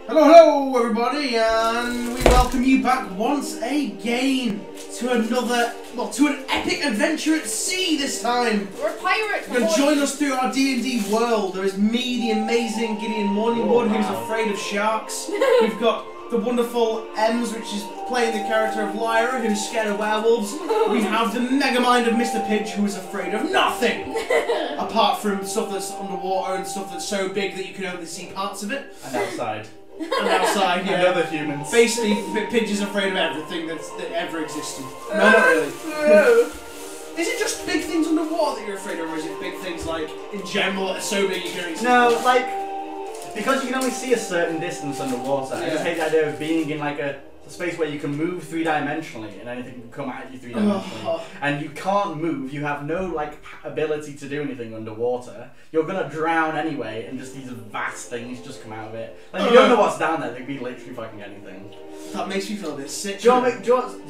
Hello, hello everybody, and we welcome you back once again to another, to an epic adventure at sea this time. We're pirates. You're going to join us through our D&D world. There is me, the amazing Gideon Morningwood, who's afraid of sharks. We've got the wonderful Ems, which is playing the character of Lyra, who's scared of werewolves. We have the mega mind of Mr. Pidge, who is afraid of nothing, apart from stuff that's underwater and stuff that's so big that you can only see parts of it. And outside. And outside, yeah. And other humans. Basically, Pidge is afraid of everything that ever existed. No, not really. Is it just big things underwater that you're afraid of, or is it big things like, in general, that are so big you can only see? No, like, because you can only see a certain distance underwater, I just hate the idea of being in like a space where you can move three-dimensionally and anything can come at you three-dimensionally. And you can't move, you have no like ability to do anything underwater. You're gonna drown anyway, and just these vast things just come out of it. Like you don't know what's down there, they could be literally fucking anything. That makes me feel a bit sick. Do you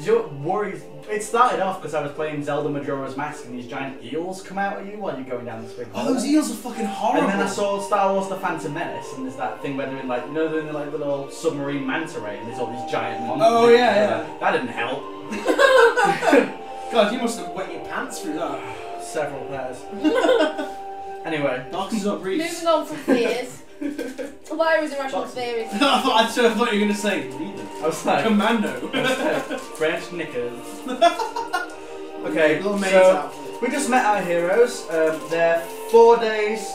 know worries? It started off because I was playing Zelda Majora's Mask and these giant eels come out at you while you're going down this big hole. Oh, those eels are fucking horrible. And then I saw Star Wars The Phantom Menace, and there's that thing where they're in like, you know, they're in like the little submarine manta ray, and there's all these giant monsters. Oh yeah, yeah. That didn't help. God, you must have wet your pants through that. Several pairs. Anyway. Darkens up Reese. Moving on from fears. Lyra's irrational theories. I thought you were going to say leader. I was like Commando. French knickers. Okay, little maid's so outfit. we just met our heroes. They're 4 days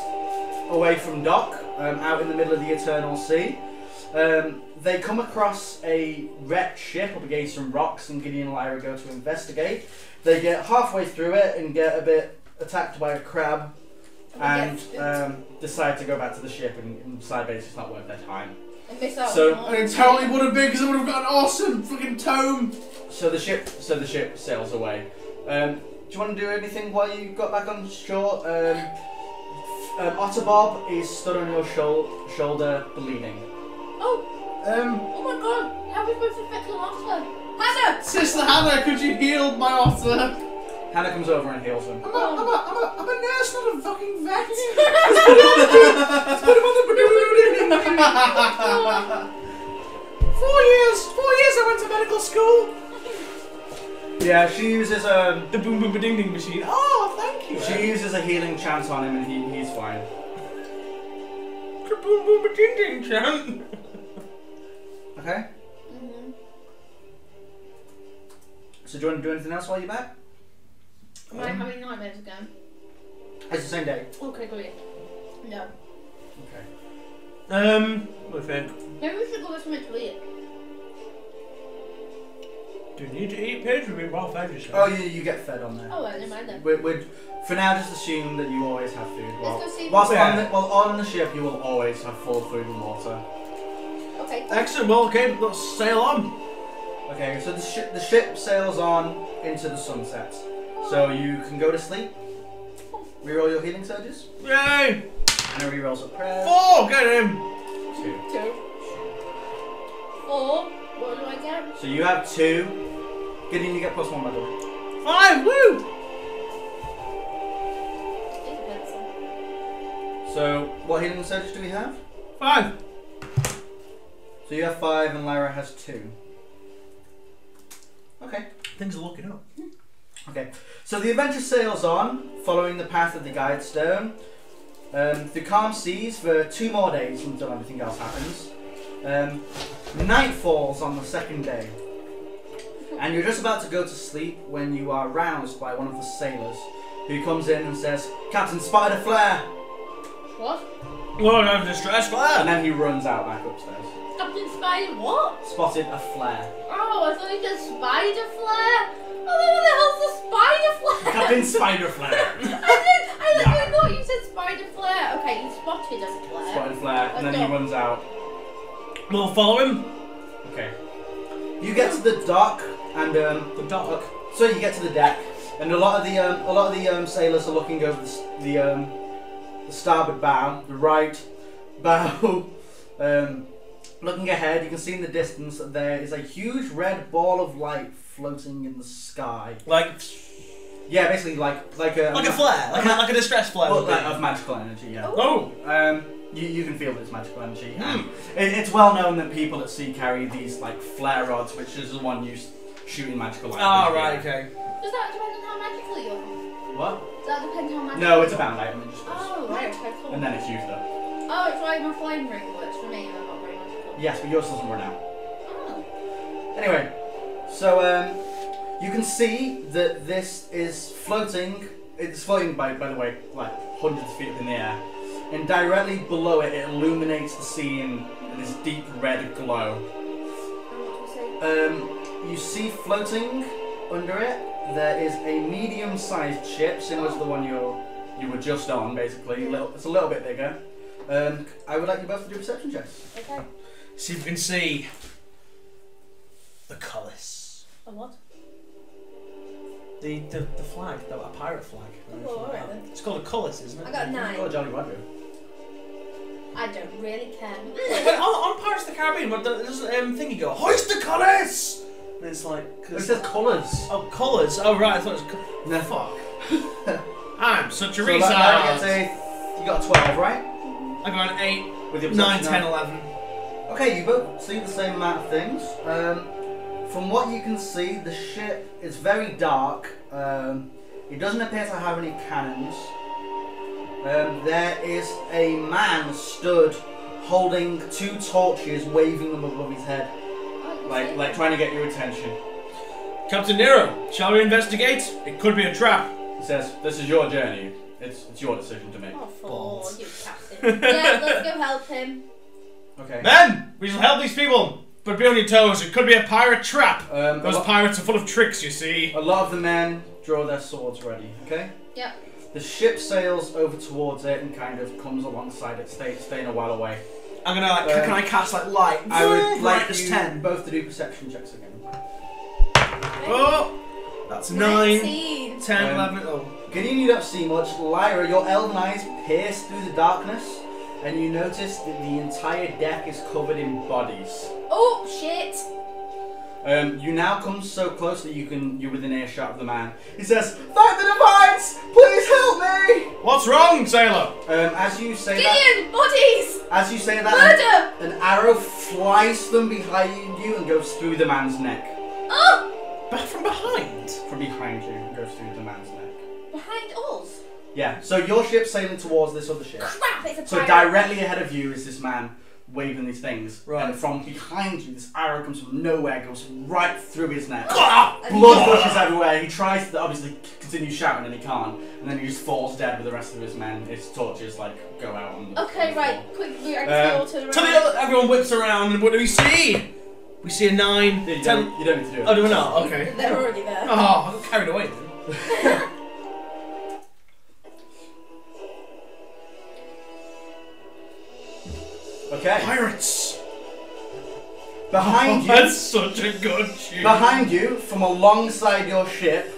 away from dock, out in the middle of the Eternal Sea. They come across a wrecked ship up against some rocks, and Gideon and Lyra go to investigate. They get halfway through it and get a bit attacked by a crab, and decide to go back to the ship and decide basically it's not worth their time. And miss out So on it totally would have been, because I would have got an awesome fucking tome. So the ship sails away. Do you want to do anything while you got back on shore? Otterbob is stood on your shoulder, bleeding. Oh my god, how are we supposed to fix an otter? Hannah! Sister Hannah, could you heal my otter? Hannah comes over and heals him. I'm a nurse, not a fucking vet. 4 years I went to medical school. Yeah, she uses the boom boom ding ding machine. Oh, thank you. She uses a healing chant on him, and he's fine. The boom boom ding ding chant. Okay. So do you want to do anything else while you're back? Am I having nightmares again? It's the same day. Okay, great. No. Okay. What do you think? Maybe we should go with something to eat. Do you need to eat, Paige? We've been well fed yourself. Oh, you get fed on there. Oh, well, never mind then. We'd for now just assume that you always have food. Let's go see On the ship, you will always have full food and water. Okay. Excellent. Well, okay, let's sail on. Okay, so the ship sails on into the sunset. So you can go to sleep. Reroll your healing surges. Yay! And a rerolls of prayers. 4, get him! 2. 4. What do I get? So you have 2. Gideon, you get +1 by the way. 5, woo! So what healing surges do we have? 5. So you have 5 and Lyra has 2. Okay. Things are looking up. Okay. So the adventure sails on, following the path of the guide stone, through calm seas for 2 more days until everything else happens. Night falls on the 2nd day, and you're just about to go to sleep when you are roused by one of the sailors, who comes in and says, "Captain, spotted a flare!" What? Oh, no, distress flare! And then he runs out back upstairs. Captain Spider what? Spotted a flare. Oh, I thought you said spider flare. Oh, what the hell's the spider flare? Captain Spider Flare. I thought you said spider flare. Okay, you spotted a flare. Spotted a flare, and then he runs out. We'll follow him. Okay. You get to the dock, and The dock. so you get to the deck, and a lot of the sailors are looking over the starboard bow, the right bow. Looking ahead, you can see in the distance that there is a huge red ball of light floating in the sky. Like Yeah, basically like a flare, like a distress flare. but of magical energy. Yeah. Oh. You can feel this magical energy. It's well known that people at sea carry these like flare rods, which is the one used shooting magical light. Oh, right, okay. Does that depend on how magical you are? What? Does that depend on how magical? No, it's a bound item. It just goes. Oh, right, okay, cool. And then it's used up. Oh, it's like my flame ring works for me, and I'm not very magical. Yes, but yours doesn't run out. Oh. Anyway, so you can see that this is floating. It's floating by the way, like hundreds of feet up in the air, and directly below it, it illuminates the sea in this deep red glow. You see floating under it, there is a medium-sized ship, similar to the one you were just on, basically. It's a little bit bigger. I would like you both to do perception checks. Okay. See if you can see the colours. A what? The flag, a pirate flag. Oh, alright then. It's called a colours, isn't it? I got a 9. Oh, Jolly Roger. I don't really care. Wait, on Pirates of the Caribbean, but there's thing you go, hoist the colours! And it's like... It says colours. Oh, colours? Oh, right, I thought it was... No. Fuck. I'm such a So retard. you got a 12, right? I got an 8, With your 9, perception 10, 11. Okay, you both see the same amount of things. From what you can see, the ship is very dark. It doesn't appear to have any cannons. There is a man stood holding 2 torches, waving them above his head, like trying to get your attention. Captain Nero, shall we investigate? It could be a trap. He says, "This is your journey. It's your decision to make." Oh, for Balls. you, Captain. Yeah, let's go help him. Okay. Men, we shall help these people, but be on your toes. It could be a pirate trap. Those pirates are full of tricks, you see. A lot of the men draw their swords ready. Okay. Yep. The ship sails over towards it and kind of comes alongside it, staying a while away. I'm gonna like, can I cast like light? I would like Brightness you 10. both to do perception checks again. Oh, that's 9, 19. 10, 11. Oh. Gideon, you don't see much. Lyra, your elven eyes pierce through the darkness, and you notice that the entire deck is covered in bodies. Oh, shit. You now come so close that you're within earshot of the man. He says, "Thank the divines! Please help me!" What's wrong, sailor? As you say Gideon, bodies! that, Murder! an arrow flies from behind you and goes through the man's neck. Oh! Back from behind? From behind you and goes through the man's neck. Behind us? Yeah, so your ship's sailing towards this other ship. Crap, it's a So pirate. directly ahead of you is this man waving these things. Right. And from behind you, this arrow comes from nowhere, goes right through his neck. Ah! Blood gushes everywhere. He tries to obviously continue shouting and he can't. And then he just falls dead with the rest of his men. His torches like go out on the Okay, floor. right. Quickly, I can all turn To the around. other, everyone whips around, and what do we see? We see a 9, Yeah, you 10. don't need to do it. Oh, do we not? Okay. They're already there. Oh, I got carried away then. Okay. Pirates! Behind you, That's such a good tune. behind you, from alongside your ship,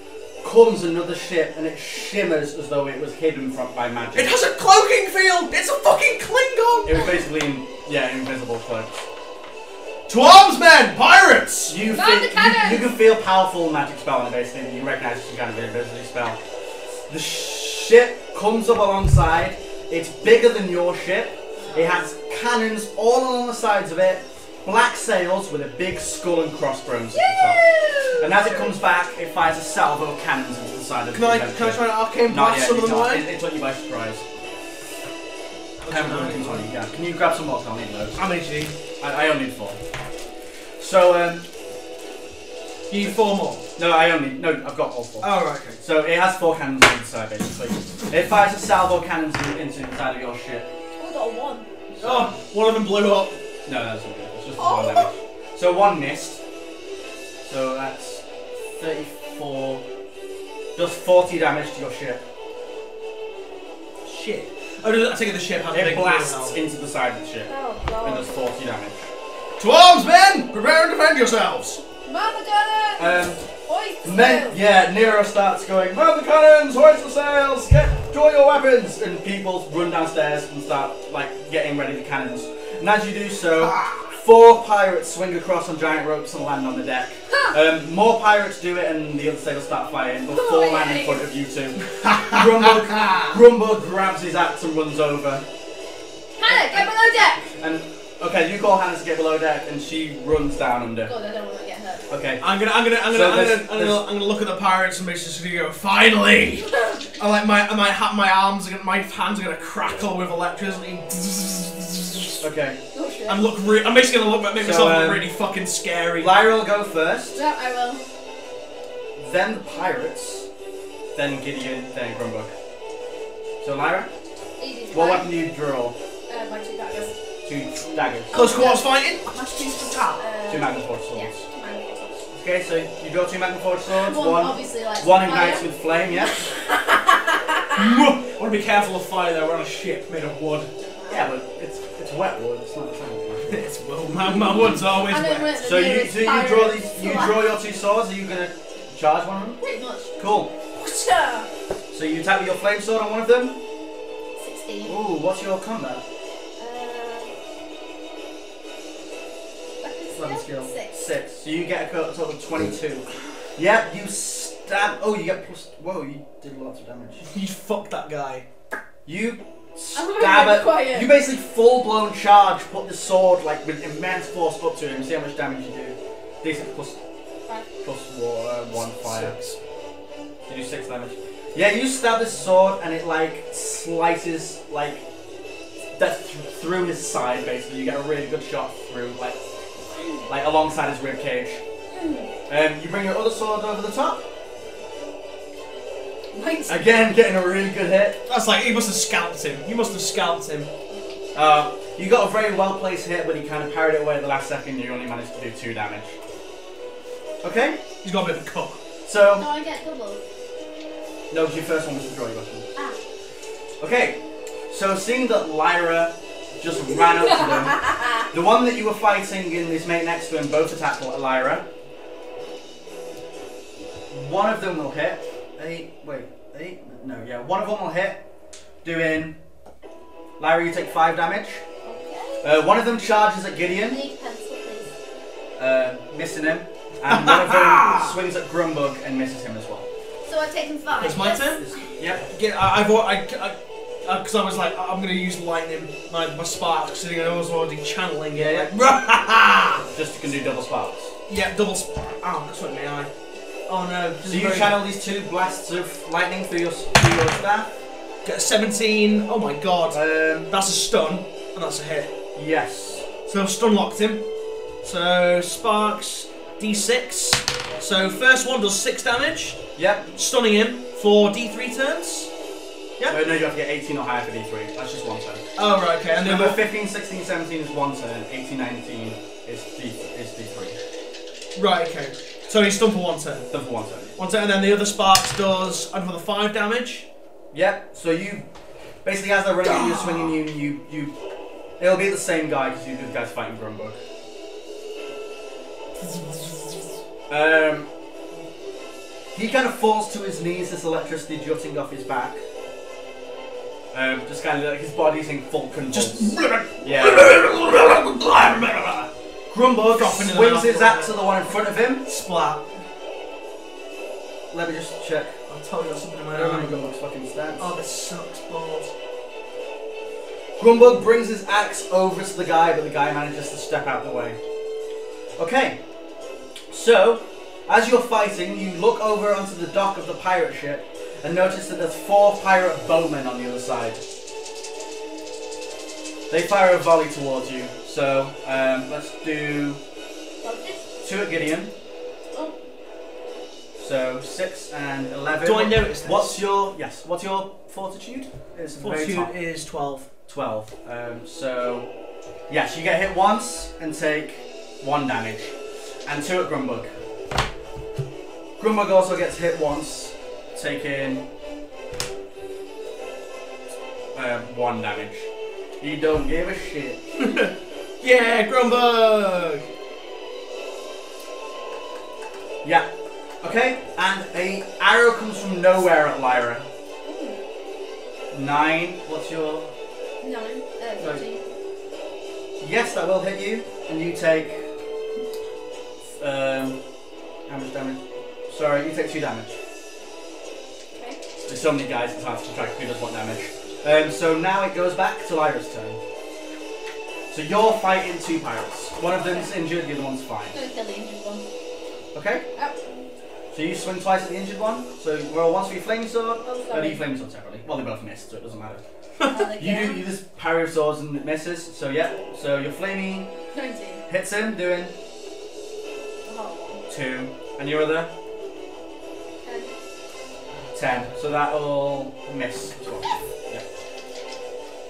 comes another ship, and it shimmers as though it was hidden from by magic. It has a cloaking field! It's a fucking Klingon! It was basically, invisible cloaks. To arms, men! Pirates! You Man the cannons! you can feel powerful magic spell on it, basically. You recognise it's some kind of invisibility spell. The ship comes up alongside. It's bigger than your ship. It has cannons all along the sides of it. Black sails with a big skull and crossbones at the top. And as it comes back, it fires a salvo of cannons into the side of the Can I ship. try to arcane Not blast yet, some of you them can't. away? It took you by surprise. Yeah. Can you grab some more? 'Cause I'll need loads. How many do you need? I only need 4. So, You need 4 more. no, I've got all 4. Oh, right, okay. So it has 4 cannons on the side, basically. It fires a salvo of cannons into the side of your ship. We got a 1. Oh, one of them blew up. No, that's not good. It's just 1 damage. So 1 missed. So that's 34. Does 40 damage to your ship. Shit. Oh, I take it the ship has a It big blasts into the side of the ship. Oh, And God. does 40 damage. To arms, men! Prepare and defend yourselves! Man the cannons! Hoist the sails! Nero starts going, "Man the cannons, hoist the sails, draw your weapons!" And people run downstairs and start getting ready the cannons. And as you do so, 4 pirates swing across on giant ropes and land on the deck. More pirates do it and the other sailors start fighting, but 4 men in front of you 2. Grumble grabs his axe and runs over. Hannah, And okay, you call Hannah to get below deck, and she runs down under. God, I don't want to get hurt. Okay. I'm gonna look at the pirates and basically go, finally! I like my hands are gonna crackle with electricity. Okay. Oh shit. I'm basically gonna make myself look really fucking scary. Lyra will go first. Yeah, I will. Then the pirates. Then Gideon. Then Grumbug. So Lyra, Easy. what weapon do you draw? My 2 daggers. 2 daggers. Close quarters fighting. My 2 2 Magnum Forge swords. Yeah, 2 Magnum swords. Okay, so you draw 2 Magnum Forge swords. One obviously likes one fire. ignites with flame. Yeah. I want to be careful of fire though. We're on a ship made of wood. Yeah, but it's wet wood. It's not flame. It's well, my wood's always wet. So you draw these. You draw your 2 swords. Are you gonna charge one of them? Pretty much. Cool. So you attack with your flame sword on one of them. 16. Ooh, what's your combat? Weapon skill? 6. So you get a total of 22. Yep, you stab. Oh, you get plus. Whoa, you did lots of damage. You fucked that guy. You I'm stab it. quiet. You basically full blown charge. Put the sword like with immense force up to him. See how much damage you do. D6 plus 1 fire. 6. You do 6 damage. Yeah, you stab this sword and it like slices like that through his side. Basically, you get a really good shot through like alongside his rib cage. You bring your other sword over the top. Nice. Again, getting a really good hit. That's like, he must have scalped him. You must have scalped him. You got a very well placed hit, but he kind of parried it away at the last second. You only managed to do 2 damage. Okay. He's got a bit of a cook. So. No, I get double. No, because your first one was to draw your weapon. Ah. Okay. So seeing that Lyra just ran up to them, the one that you were fighting in this mate next to him both attacked Lyra. One of them will hit. 8. No, yeah. One of them will hit. Doing. Lyra, you take 5 damage. Okay. One of them charges at Gideon. I need a pencil, please. Missing him. And one of them swings at Grumbug and misses him as well. So I've taken 5. It's my turn? Yep. Because I was like, I'm going to use lightning, my sparks, because I was already channeling it. Yeah. Like, Just you can do double sparks. yeah, double Oh, that's what my eye. Oh no. So you channel these 2 blasts of lightning through your staff. Get a 17. Oh my god. That's a stun, and that's a hit. Yes. So I've stun locked him. So sparks, d6. So first one does 6 damage. Yep. Stunning him for d3 turns. Yeah. No, you have to get 18 or higher for d3. That's just 1 turn. Oh right, okay. And then Number 15, 16, 17 is 1 turn. 18, 19 is d3. Right, okay. So he's stunned for 1 turn. Done for 1 turn. 1 turn, and then the other sparks does another 5 damage. Yep. So you basically, as they're running at you, swinging you. It'll be the same guy because you the guys fighting Grumbug. He kind of falls to his knees, this electricity jutting off his back. Just kind of like his body's in full convulse. Yeah. Grumbug swings his axe at the one in front of him. Splat. Let me just check. I'll tell you something in my I don't remember eye. Grumbug's fucking stats. Oh, this sucks balls. Grumbug brings his axe over to the guy, but the guy manages to step out of the way. Okay. So, as you're fighting, you look over onto the dock of the pirate ship and notice that there's 4 pirate bowmen on the other side. They fire a volley towards you. So, let's do 2 at Gideon. Oh. So 6 and 11. Do I notice this? What's your fortitude? It's very top. Fortitude is 12. 12. So yes, you get hit once and take 1 damage, and 2 at Grumbug. Grumbug also gets hit once, taking 1 damage. You don't give a shit. Yeah, Grumbug! Yeah. Okay, and a arrow comes from nowhere at Lyra. 9. What's your? 9. 14. Yes, that will hit you, and you take. How much damage? Sorry, you take 2 damage. Okay. There's so many guys, it's hard to track who does what damage. So now it goes back to Lyra's turn. So you're fighting 2 pirates. One of them's injured, the other one's fine. I'm gonna kill the injured one. Okay? Ow. So you swing twice at the injured one. So roll once for your flaming sword. Oh, Or sorry. do you flaming sword separately? Well, they both missed, so it doesn't matter. You Again. do this parry of swords and it misses. So yeah. So your flaming 19. hits him, doing Oh. 2, and your other 10. 10. So that'll miss as well. Yeah.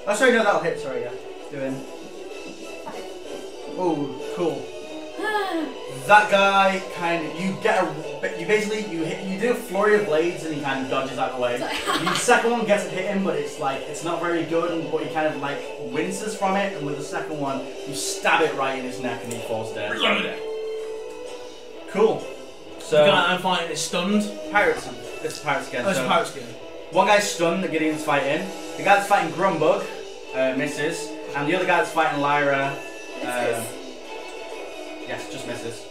Oh, sorry, no, that'll hit. Sorry, yeah. Doing. Oh, cool. That guy you do a flurry of blades and he kind of dodges out of the way. The second one gets to hit him, but it's not very good, but he kind of like winces from it, and with the second one you stab it right in his neck and he falls dead. Cool. So The guy I'm fighting is stunned. pirates. It's pirates again. Oh, it's so Pirates again. one guy's stunned that Gideon's fighting. The guy that's fighting Grumbug misses, and the other guy that's fighting Lyra. Yes, just misses.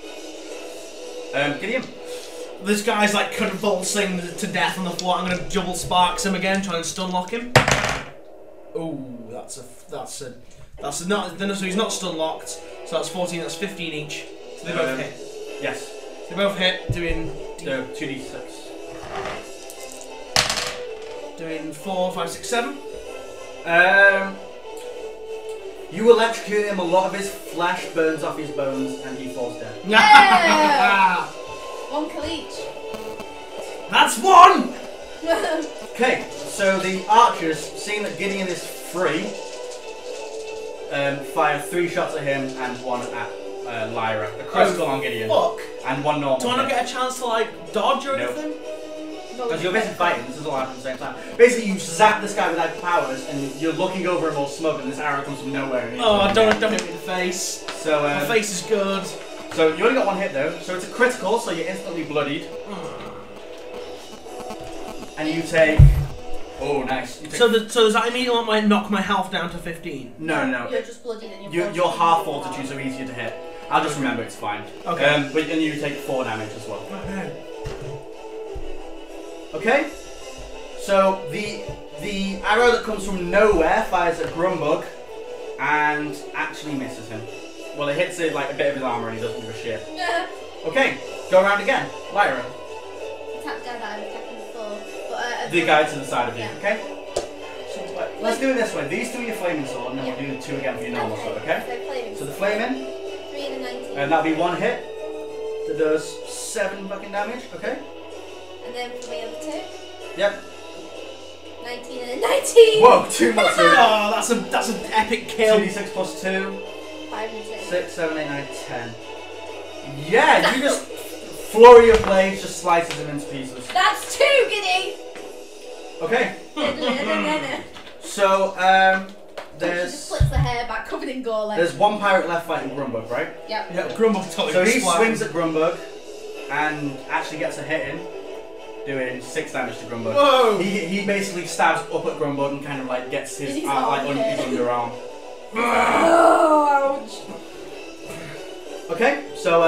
Gideon. This guy's like convulsing to death on the floor. I'm gonna double sparks him again, try and stun lock him. Oh, that's a not so he's not stun locked. So that's 14. That's 15 each. So they both hit. Yes. They both hit. Doing So 2d6. doing 4, 5, 6, 7. You electrocute him. A lot of his flesh burns off his bones, and he falls dead. Yeah! 1 kill each. That's 1. Okay, so the archers, seeing that Gideon is free, fire 3 shots at him and 1 at Lyra. A critical on Gideon. Fuck. And 1 normal. Do I not get a chance to like dodge or Nope. anything? Because you're basically fighting, this is all happening at the same time. Basically, you zap this guy without powers, and you're looking over him all smug, and this arrow comes from nowhere. And Oh, don't hit me in the face. So, My face is good. so you only got 1 hit though, so it's a critical, so you're instantly bloodied. And you take. Oh, nice. You take, So does that immediately knock my health down to 15? no. You're just bloodied and You're half fortitude, so easier to hit. I'll just remember it's fine. Okay. And you take 4 damage as well. Okay. So the arrow that comes from nowhere fires at Grumbug and actually misses him. Well, it hits it like a bit of his armor and he doesn't give a shit. Yeah. Okay, go around again. Lyra, Attack guy that I was attacking before. But, the guy to the side of you. Yeah. Okay. So let's do it this way. These 2 are your flaming sword, and then we'll do the 2 again for your normal sword. Okay. So the flaming, 3 and a 19. and that'll be 1 hit. That does 7 fucking damage. Okay. And then for the other 2, Yep. 19 and a 19. Whoa, 2 more. Oh, that's an epic kill. 2d6 plus 2. 5 and 6. 6, 7, 8, 9, 10. Yeah, you just flurry of blades just slices him into pieces. That's 2, Giddy! Okay. So She there's just flips the hair back, covered in gore. Like. there's 1 pirate left fighting Grumbug, right? Yep. Yeah, Grumbug totally So he splattered. swings at Grumbug and actually gets a hit in, doing 6 damage to Grumbug. Whoa! He basically stabs up at Grumbug and kind of like gets his His like arm, on yeah. his underarm. Oh, ouch. Okay, so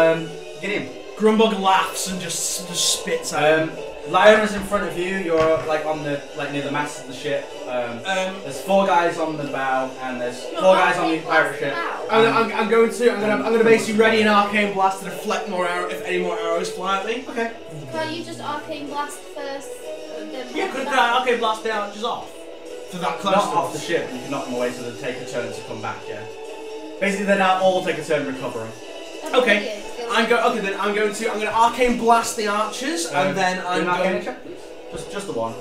get him. Grumbug laughs and just spits at him. Lyra's in front of you. You're like on the near the mast of the ship. There's 4 guys on the bow, and there's 4 guys on the pirate ship. I'm gonna basically ready an arcane blast to deflect more arrows if any more arrows fly at me. Okay. Can't you just arcane blast first? Then Yeah, could that arcane blast the archers off? So that close Not to off the us. ship, and you can knock them away so they take a turn to come back. Yeah. Basically, they now all take a turn recovering. Okay. I'm gonna arcane blast the archers, and then I'm going. Check, just the 1.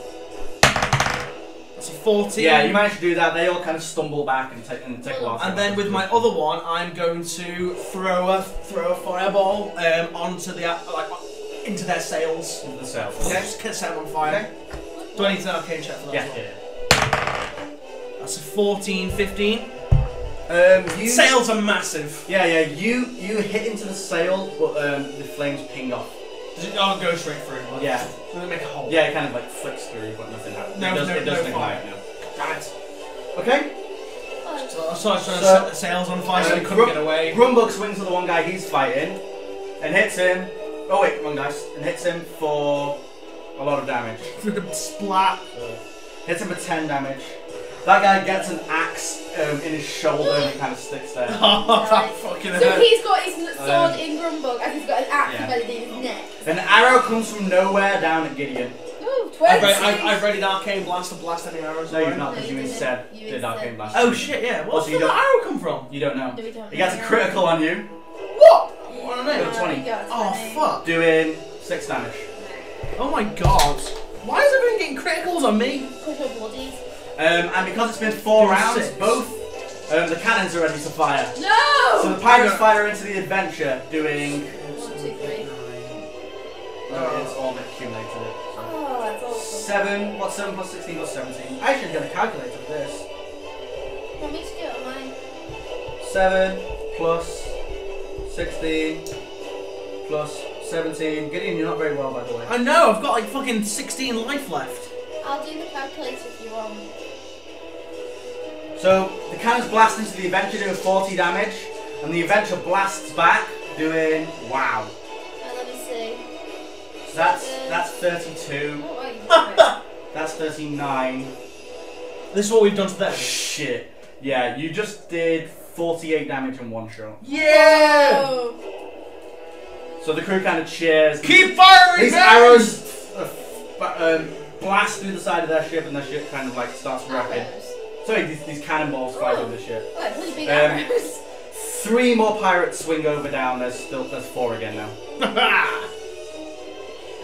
That's a 14. Yeah, you managed to do that. They all kind of stumble back and take a while. And then with my other one, I'm going to throw a fireball onto the into their sails. the sail. Okay, just set them on fire. Okay. Do I need to arcane check for that? Yeah, as well? yeah. That's a 14, 15. You Sails are massive. Yeah. You hit into the sail, but the flames ping off. Does it not go straight through? Like, Yeah. Does it make a hole? Yeah, it kind of like flicks through, but nothing happens. No, it doesn't fire. ignite. No. Damn it. Okay. So I was trying to set the sails on fire so they couldn't get away. Grumbug swings at the one guy he's fighting and hits him. Oh wait, wrong dice. And hits him for a lot of damage. Splat. Hits him for 10 damage. That guy gets an axe in his shoulder and it kind of sticks there. Oh, that fucking So hurt. he's got his sword in Grumbug and he's got an axe embedded in his neck. An arrow comes from nowhere down at Gideon. Ooh, 20. I've readied Arcane Blast to blast any arrows. No, you've away. not, because No, you you instead didn't. did Arcane Blast. Oh shit, yeah. What's Also, you the don't- arrow come from? You don't know. No, we don't He gets a know. critical on you, What? What on Oh, it? 20. we got Oh 20. fuck. doing 6 damage. Oh my god. Why is everyone getting criticals on me? Push your bloodies. And because it's been 4 Doing rounds, 6. both the cannons are ready to fire. No! So the pirates fire into the adventure, doing. 1, 2, 3. It's all accumulated. Oh, that's awesome. 7. What's 7 plus 16 plus 17? I should get a calculator for this. Want me to do it on mine? 7 plus 16 plus 17. Gideon, you're not very well, by the way. I know, I've got like fucking 16 life left. I'll do the calculator if you want. So the cannons blast into the adventure, doing 40 damage, and the adventure blasts back, doing wow. Let me see. So that's 32. Oh, wait, you got it. That's 39. This is what we've done to them. Shit. Yeah, you just did 48 damage in one shot. Yeah! Oh. So the crew kind of cheers. Keep firing! These man! arrows blast through the side of their ship, and their ship kind of like starts wrecking. Arrows. Sorry, these cannonballs fly over the ship. Oh, really big Um, arrows. 3 more pirates swing over down. There's 4 again now.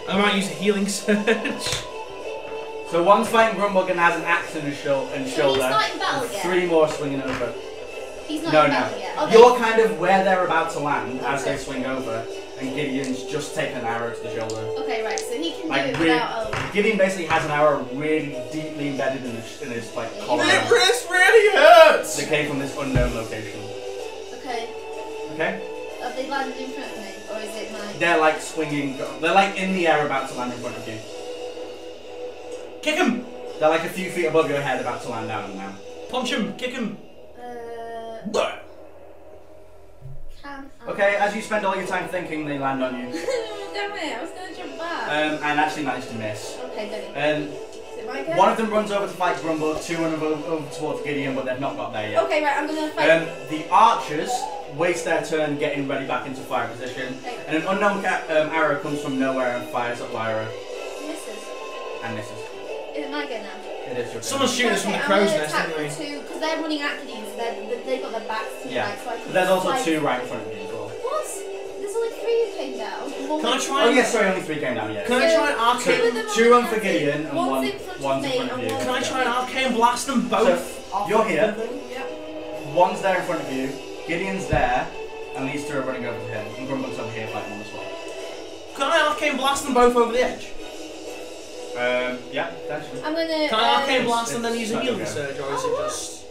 I might use a healing surge. So one's fighting Grumbug and has an axe in his shoulder. So he's not in battle and yet? 3 more swinging over. He's not No, in no. battle yet. Okay. You're kind of where they're about to land as they Okay. swing over, and Gideon's just taken an arrow to the shoulder. Okay, right. So he can Like do it really, without. Gideon basically has an arrow really deeply embedded in his like collar. My wrist really hurts! They came from this unknown location. Okay. Okay? Have they landed in front of me, or is it mine? They're like swinging. They're like in the air, about to land in front of you. Kick him! They're like a few feet above your head, about to land down now. Punch him! Kick him! Can I? Okay, as you spend all your time thinking, they land on you, Damn it! I was gonna jump back. and actually manage to miss. Okay, good. And Is it my go? one of them runs over to fight Grumble, 2 run over towards Gideon, but they've not got there yet. Okay, right. I'm gonna fight. The archers waste their turn getting ready back into fire position, Okay. and an unknown arrow comes from nowhere and fires at Lyra Misses. and misses. Is it my go now? It is your turn. Someone's shooting us from the Okay, crow's I'm gonna nest attack anyway. the two because they're running at Gideon, so they've got their backs to me, Yeah, right, so I can but there's also fight. 2 right in front of you as well. What? There's only 3 who came down. One Can I was- try Oh and- yes, sorry, only 3 came down yet. Can I try and Two of arcane? them Two are run for attacking. Gideon and One's one's in front in of me front of and you. one's Can I in try and front of arcane blast them both? off you're the here. thing? me. Yep. One's there in front of you, Gideon's there, and these 2 are running over to him, and Grumbug's over here fighting one as well. Can I arcane blast them both over the edge? Yeah, potentially. I'm gonna. Can I arcane It's- blast and then it's use a not healing okay. surge, or is it just...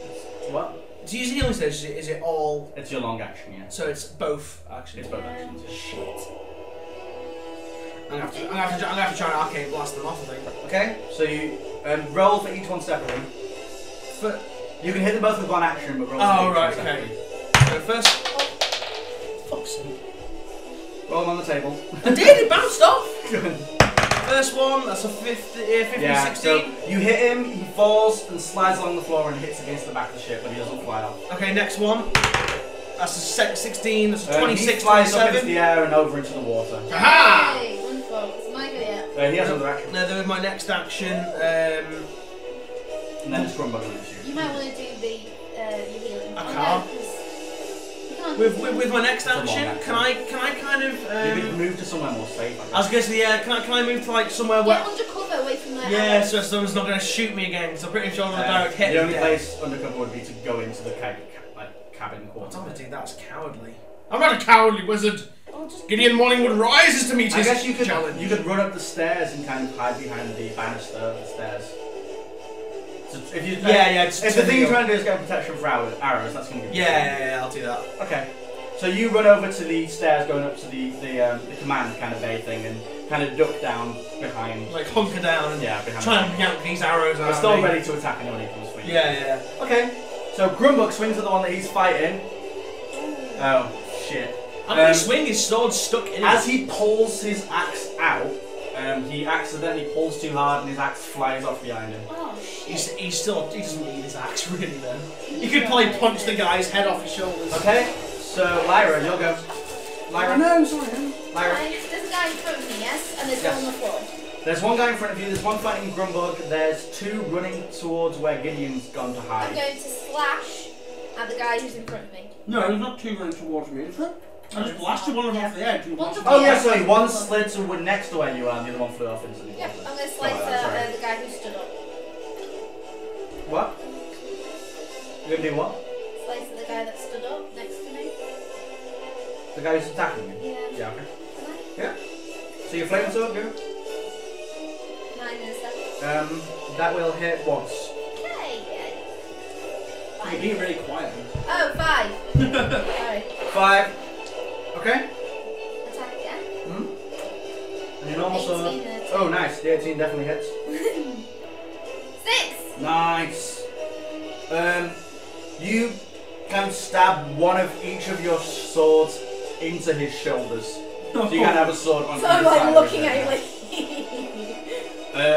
What? To use a healing surge, is it all... It's your long action, yeah. So it's both, actually. It's both actions. Shit. I'm gonna have to try and arcane blast them off, I think. Okay, so you roll for each one separately. But, You can hit them both with one action, but roll for oh, each right, one okay. separately. So first... Fuck's sake. Roll them on the table. I did, it bounced off! First one, that's a 50, Yeah, 16. so you hit him, he falls and slides along the floor and hits against the back of the ship, but he doesn't fly off. Okay, next one. That's a 16, that's a He 26, flies up into 27. the air and over into the water. Aha! Yay, wonderful. It's my go yet. He has another action, Now, with my next action, and then it's Grumbug against you. You might want to do the your healing. I Oh, can't. no, 'cause you can't. with my next It's a long action, action. can I kind of You could move to somewhere more safe, I I was guess. gonna say, yeah, can I move to like somewhere Get where under cover away from the. yeah, so someone's not gonna shoot me again, because I'm pretty sure I'm a direct hit. The only dead. place undercover would be to go into the cabin quarters. Dude, that's cowardly. I'm not a cowardly wizard. Oh, just Gideon Morningwood rises to meet I his guess you challenge. could run up the stairs and kind of hide behind the banister of the stairs. So if you just if the thing you're turn trying to do is get protection for arrows, that's going to be yeah, I'll do that. Okay. So you run over to the stairs going up to the command kind of bay thing and kind of duck down behind. Like hunker down and Behind. try and yank these arrows out. We're of still me. ready to attack anyone who comes for you. Yeah. Okay. So Grumbug swings at the one that he's fighting. Oh shit. I'm gonna swing his sword stuck in As it. he pulls his axe out, he accidentally pulls too hard and his axe flies off behind him. Oh shit. shit. He doesn't need his axe really then. He could probably punch the guy's head off his shoulders. Okay, so Lyra, you'll go. Lyra. No, sorry. Lyra. There's a guy in front of me, yes? And there's one on the floor. There's one guy in front of you, there's one fighting Grumbug, there's two running towards where Gideon's gone to I'm hide. going to slash at the guy who's in front of me. No, there's not two running towards me, is there? I just blasted one of them off the edge. And One's blasted off Oh the yeah, edge. sorry, one slid to next to where you are and the other one flew off instantly. Yep, I'm going to slice sorry. the guy who stood up. What? You're gonna do what? Slice at the guy that stood up next to me. The guy who's attacking you? Yeah. Yeah, okay. Can I? Yeah. So your flame sword, go. 9 and a 7. That will hit once. Okay. You're being really quiet. Oh, 5. Sorry. 5. Okay. Attack again. And your normal 18 sword. and a 10. Oh, nice. The 18 definitely hits. 6. Nice. You can stab one of each of your swords into his shoulders. So you can have a sword on So either I'm side like of looking his at you head.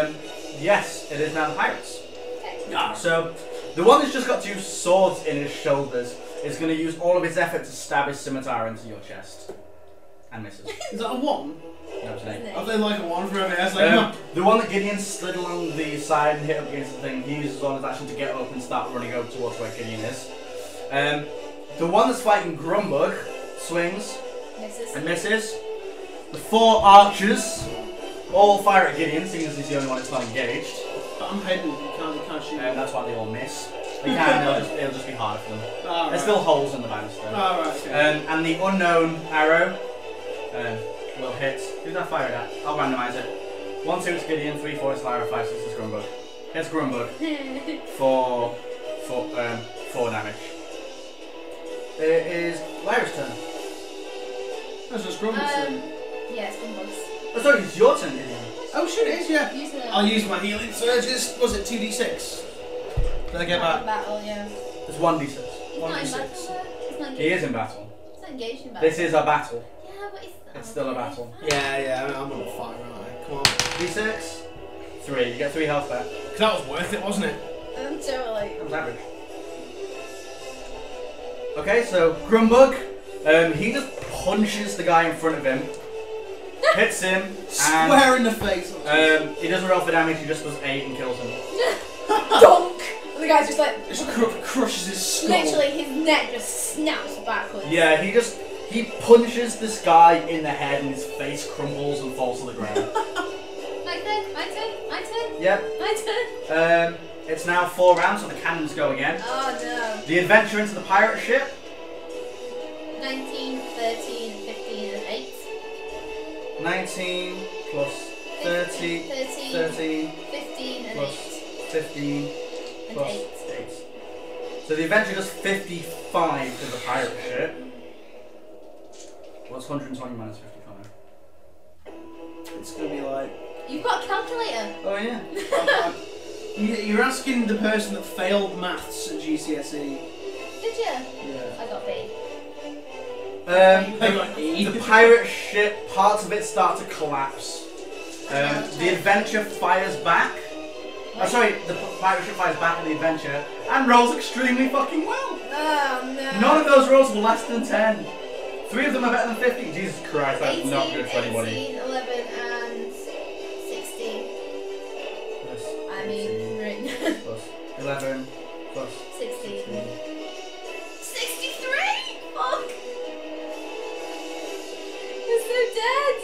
like. Yes, it is now the pirates. Okay. So the one that's just got two swords in his shoulders is going to use all of his effort to stab his scimitar into your chest. And misses. Is that a 1? No, it's an 8. I think like a 1 for every ass. Like, The one that Gideon slid along the side and hit up against the thing, he uses all his action to get up and start running over towards where Gideon is. The one that's fighting Grumbug swings Misses. and misses. The 4 archers all fire at Gideon, seeing as he's the only one that's not engaged. but I'm hidden. You can't shoot. And that's why they all miss. They can, it'll just be harder for them. Oh, There's still holes in the banister. Oh, right, okay. And the unknown arrow will hit. Who's that fired at? I'll randomise it. 1, 2 is Gideon, 3, 4 is Lyra, 5, 6 is Grumbug. Hits Grumbug for 4 damage. It is Lyra's turn. That's just Grumbug's turn. Yeah, it's Gumbugs. Oh, sorry, it's your turn, Gideon. Oh shit, it is, yeah. Use it. I'll use my healing surges. Was it 2d6? Did I get back? Battle, yeah. It's 1d6. He's not in 1d6. battle there. He's not engaged. He is in battle. He's not engaged in battle. This is a battle. Yeah, but It's still a battle. Yeah, I'm on fire, aren't I? Come on. D6. 3. You get 3 health back. Because that was worth it, wasn't it? Totally. That was average. Okay, so Grumbug, he just punches the guy in front of him, hits him, and Square in the face. he doesn't roll for damage. He just does 8 and kills him. Donk! And the guy's just like. Just crushes his skull. Literally, his neck just snaps backwards. Yeah, he punches this guy in the head, and his face crumbles and falls to the ground. My turn. Yep. My turn. It's now 4 rounds, so the cannons go again. Oh no. The adventure into the pirate ship. 19, 13, 15, and 8. 19 plus 30, 13 15, and plus 8. 15 And plus 8. 8. So the adventure does 55 to the pirate ship. What's 120 minus 55? It's gonna be like. You've got a calculator. Oh yeah. You're asking the person that failed maths at GCSE. Did you? Yeah. I got B. I got E. The pirate ship, parts of it start to collapse. The adventure fires back. Oh, sorry, the pirate ship fires back at the adventure and rolls extremely fucking well. Oh no. None of those rolls were less than 10. 3 of them are better than 50. Jesus Christ, that's 18, not good for anybody. 18, 11, and 16. Plus I mean, 18, plus 11, plus 16. 16. 63? Fuck! You're so dead!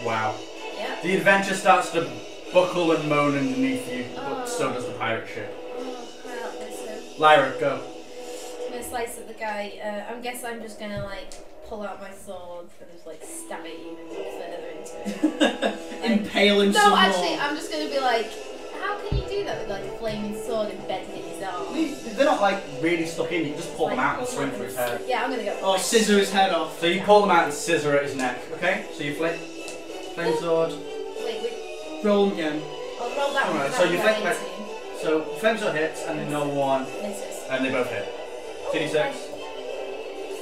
Wow. Yeah. The adventure starts to buckle and moan underneath you, but so does the pirate ship. Oh, crap, that's so. Lyra, go. I'm gonna slice at the guy. I guess I'm just gonna like pull out my sword and just like stab it even further into it. Impale him No, some actually, more. I'm just gonna be like, how can you do that with like a flaming sword embedded in his arm? They're not like really stuck in, you can just pull them out and swing through his head. Yeah, I'm gonna go. Oh, scissor his head off. So you pull them out and scissor at his neck, okay? So you flip, flame sword. Wait. Roll him again. I'll roll that one. Alright, that so you one flick down back. 18. So flame sword hits and then no one, Misses. and they both hit. 2d6.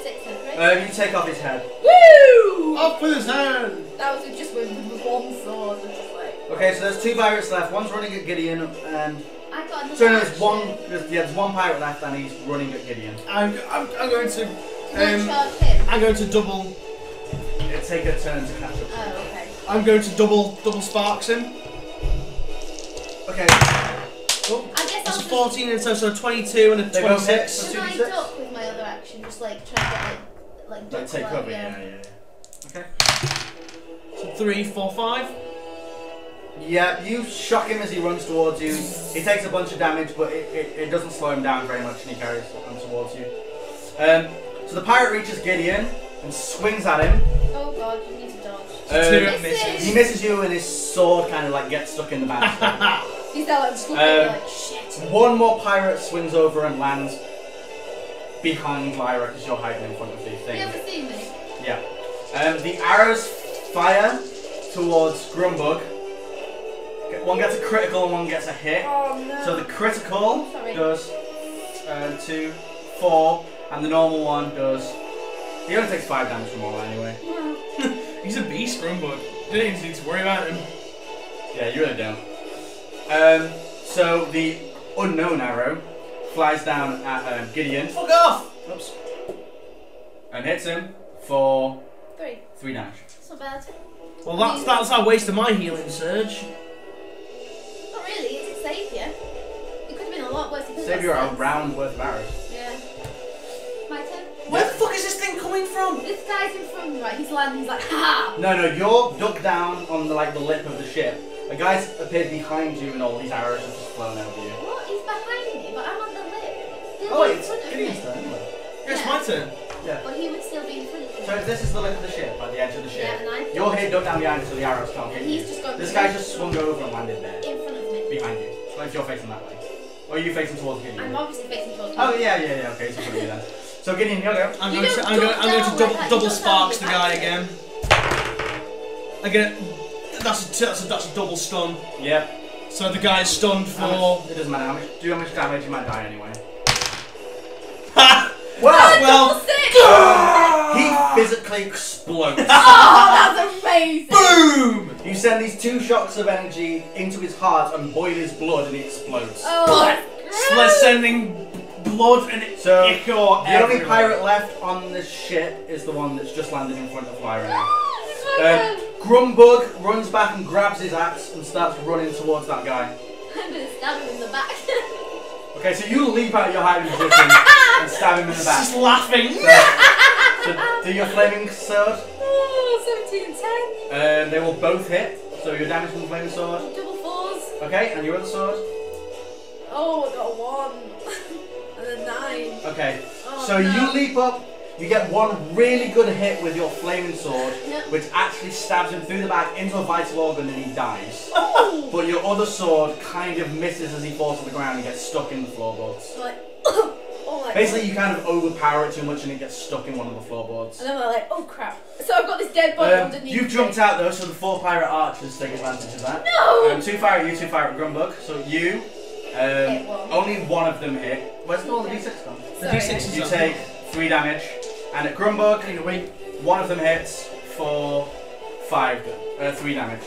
6 and 3. You take off his head. Woo! Off with his hand! That was just with one sword. It's just like. Okay, so there's 2 pirates left. One's running at Gideon, and I got another so no, action. there's one pirate left, and he's running at Gideon. I'm going to. Don't charge him. I'm going to double. It'll take a turn to catch up. Oh, okay. I'm going to double sparks him. Okay. Oh, I guess that's I'll a 14 and so 22 and a They both hit. 26. Can I 2d6? duck with my other action? Just like try to get like duck Take like, cover, yeah. yeah. Okay. So 3, 4, 5. Yeah, you shock him as he runs towards you. He takes a bunch of damage, but it doesn't slow him down very much, and he carries on towards you. So the pirate reaches Gideon and swings at him. Oh god, you need to dodge. 2 misses. He misses you, and his sword kind of like gets stuck in the banister. He's there like just looking at you like shit. One more pirate swings over and lands behind Lyra because you're hiding in front of the thing. You haven't seen me. Yeah. The arrows fire towards Grumbug. One gets a critical and one gets a hit. Oh no. So the critical Sorry. does 2, 4, and the normal one does. He only takes 5 damage from all anyway. Wow. He's a beast, Grumbug. You don't even need to worry about him. Yeah, you really don't. So the unknown arrow flies down at Gideon. Fuck off! Oops. And hits him for 3. 3 damage. It's not bad. Well, that's our waste of my healing surge. Not really, it did save you. It could have been a lot worse. It could have Save you got a round worth of arrows. Yeah. My turn. Where the fuck is this thing coming from? This guy's in front, right? He's landing, he's like, ha! No, you're ducked down on the lip of the ship. A guy's appeared behind you and all these arrows have just flown over you. What? He's behind me, but I'm on the lip. He'll Oh be wait, in it's front of Gideon's me. turn anyway. Yeah, it's my turn. Yeah. But he would still be in front of me. So this is the lip of the ship, at the edge of the ship. Yeah, and I'm You're here ducked down behind so the arrows can't hit And you. he's just gone This guy just swung over and landed there. in front of me. Behind you. Like if you're facing that way. Or are you facing towards Gideon? I'm obviously facing towards you. Oh yeah, okay, so you then. So Gideon, you'll go. I'm You going don't to duck double down like that, double you duck sparks the down guy like again. Again, that's a double stun. Yep. So the guy's stunned for. It doesn't matter how much. Do how much damage, you might die anyway. Ha! Well, Well, he physically explodes. oh, that's amazing! Boom! You send these 2 shocks of energy into his heart and boil his blood, and he explodes. Oh, Let's sending blood and So ichor the only everywhere. pirate left on this ship is the one that's just landed in front of Lyra now. I'm Grumbug runs back and grabs his axe and starts running towards that guy. gonna stab him in the back. Okay, so you leap out of your hiding position and stab him in the back. Just laughing. So do your flaming sword. Oh, 17 and 10. They will both hit. So your damage from the flaming sword. Double 4s. Okay, and your other sword. Oh, I got a 1. And a 9. Okay, Oh, so no. you leap up. You get one really good hit with your flaming sword, Yep. which actually stabs him through the back into a vital organ and he dies. Oh! But your other sword kind of misses as he falls to the ground and gets stuck in the floorboards. Like, oh my Basically, God. you kind of overpower it too much and it gets stuck in one of the floorboards. And then we're like, oh crap. So I've got this dead body underneath. You've jumped out though, so the 4 pirate archers take advantage of that. No! 2 fire at you, 2 fire at Grumbug. So you, Hit one. only one of them hit. Where's all the d6 gone? The Sorry. D6 is You up. take 3 damage, and at Grumbug, Wait. one of them hits for 3 damage.